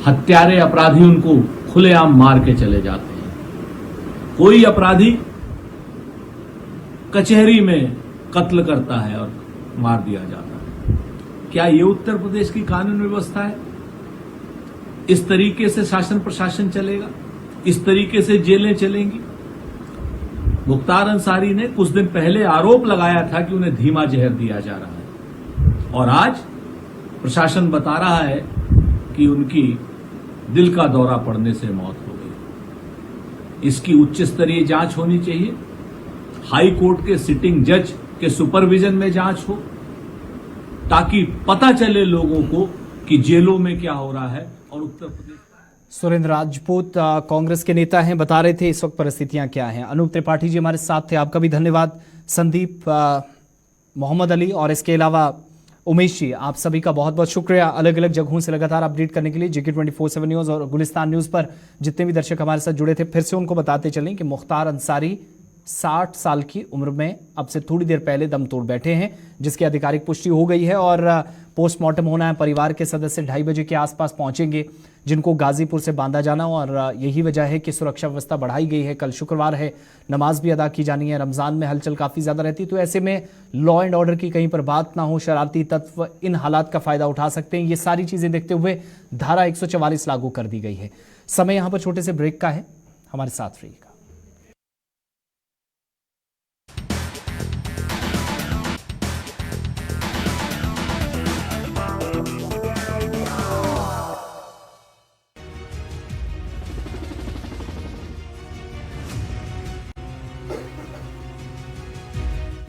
हत्यारे अपराधी उनको खुलेआम मार के चले जाते हैं। कोई अपराधी कचहरी में कत्ल करता है और मार दिया जाता है। क्या ये उत्तर प्रदेश की कानून व्यवस्था है? इस तरीके से शासन प्रशासन चलेगा? इस तरीके से जेलें चलेंगी? मुख्तार अंसारी ने कुछ दिन पहले आरोप लगाया था कि उन्हें धीमा जहर दिया जा रहा है, और आज प्रशासन बता रहा है कि उनकी दिल का दौरा पड़ने से मौत हो गई। इसकी उच्च स्तरीय जांच होनी चाहिए, हाई कोर्ट के सिटिंग जज के सुपरविजन में जांच हो, ताकि पता चले लोगों को कि जेलों में क्या हो रहा है। और उत्तर प्रदेश सुरेंद्र राजपूत कांग्रेस के नेता हैं, बता रहे थे इस वक्त परिस्थितियां क्या हैं। अनूप त्रिपाठी जी हमारे साथ थे, आपका भी धन्यवाद। संदीप, मोहम्मद अली और इसके अलावा उमेश जी, आप सभी का बहुत बहुत शुक्रिया अलग अलग जगहों से लगातार अपडेट करने के लिए। जेके 24/7 न्यूज़ और गुलिस्तान न्यूज़ पर जितने भी दर्शक हमारे साथ जुड़े थे, फिर से उनको बताते चलें कि मुख्तार अंसारी 60 साल की उम्र में अब से थोड़ी देर पहले दम तोड़ बैठे हैं, जिसकी आधिकारिक पुष्टि हो गई है और पोस्टमार्टम होना है। परिवार के सदस्य 2:30 बजे के आसपास पहुंचेंगे, जिनको गाजीपुर से बांदा जाना, और यही वजह है कि सुरक्षा व्यवस्था बढ़ाई गई है। कल शुक्रवार है, नमाज भी अदा की जानी है, रमजान में हलचल काफ़ी ज़्यादा रहती है, तो ऐसे में लॉ एंड ऑर्डर की कहीं पर बात ना हो, शरारती तत्व इन हालात का फ़ायदा उठा सकते हैं। ये सारी चीज़ें देखते हुए धारा 144 लागू कर दी गई है। समय यहाँ पर छोटे से ब्रेक का है, हमारे साथ रहिएगा।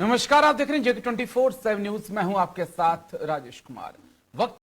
नमस्कार, आप देख रहे हैं जेके 24/7 न्यूज। मैं हूं आपके साथ राजेश कुमार। वक्त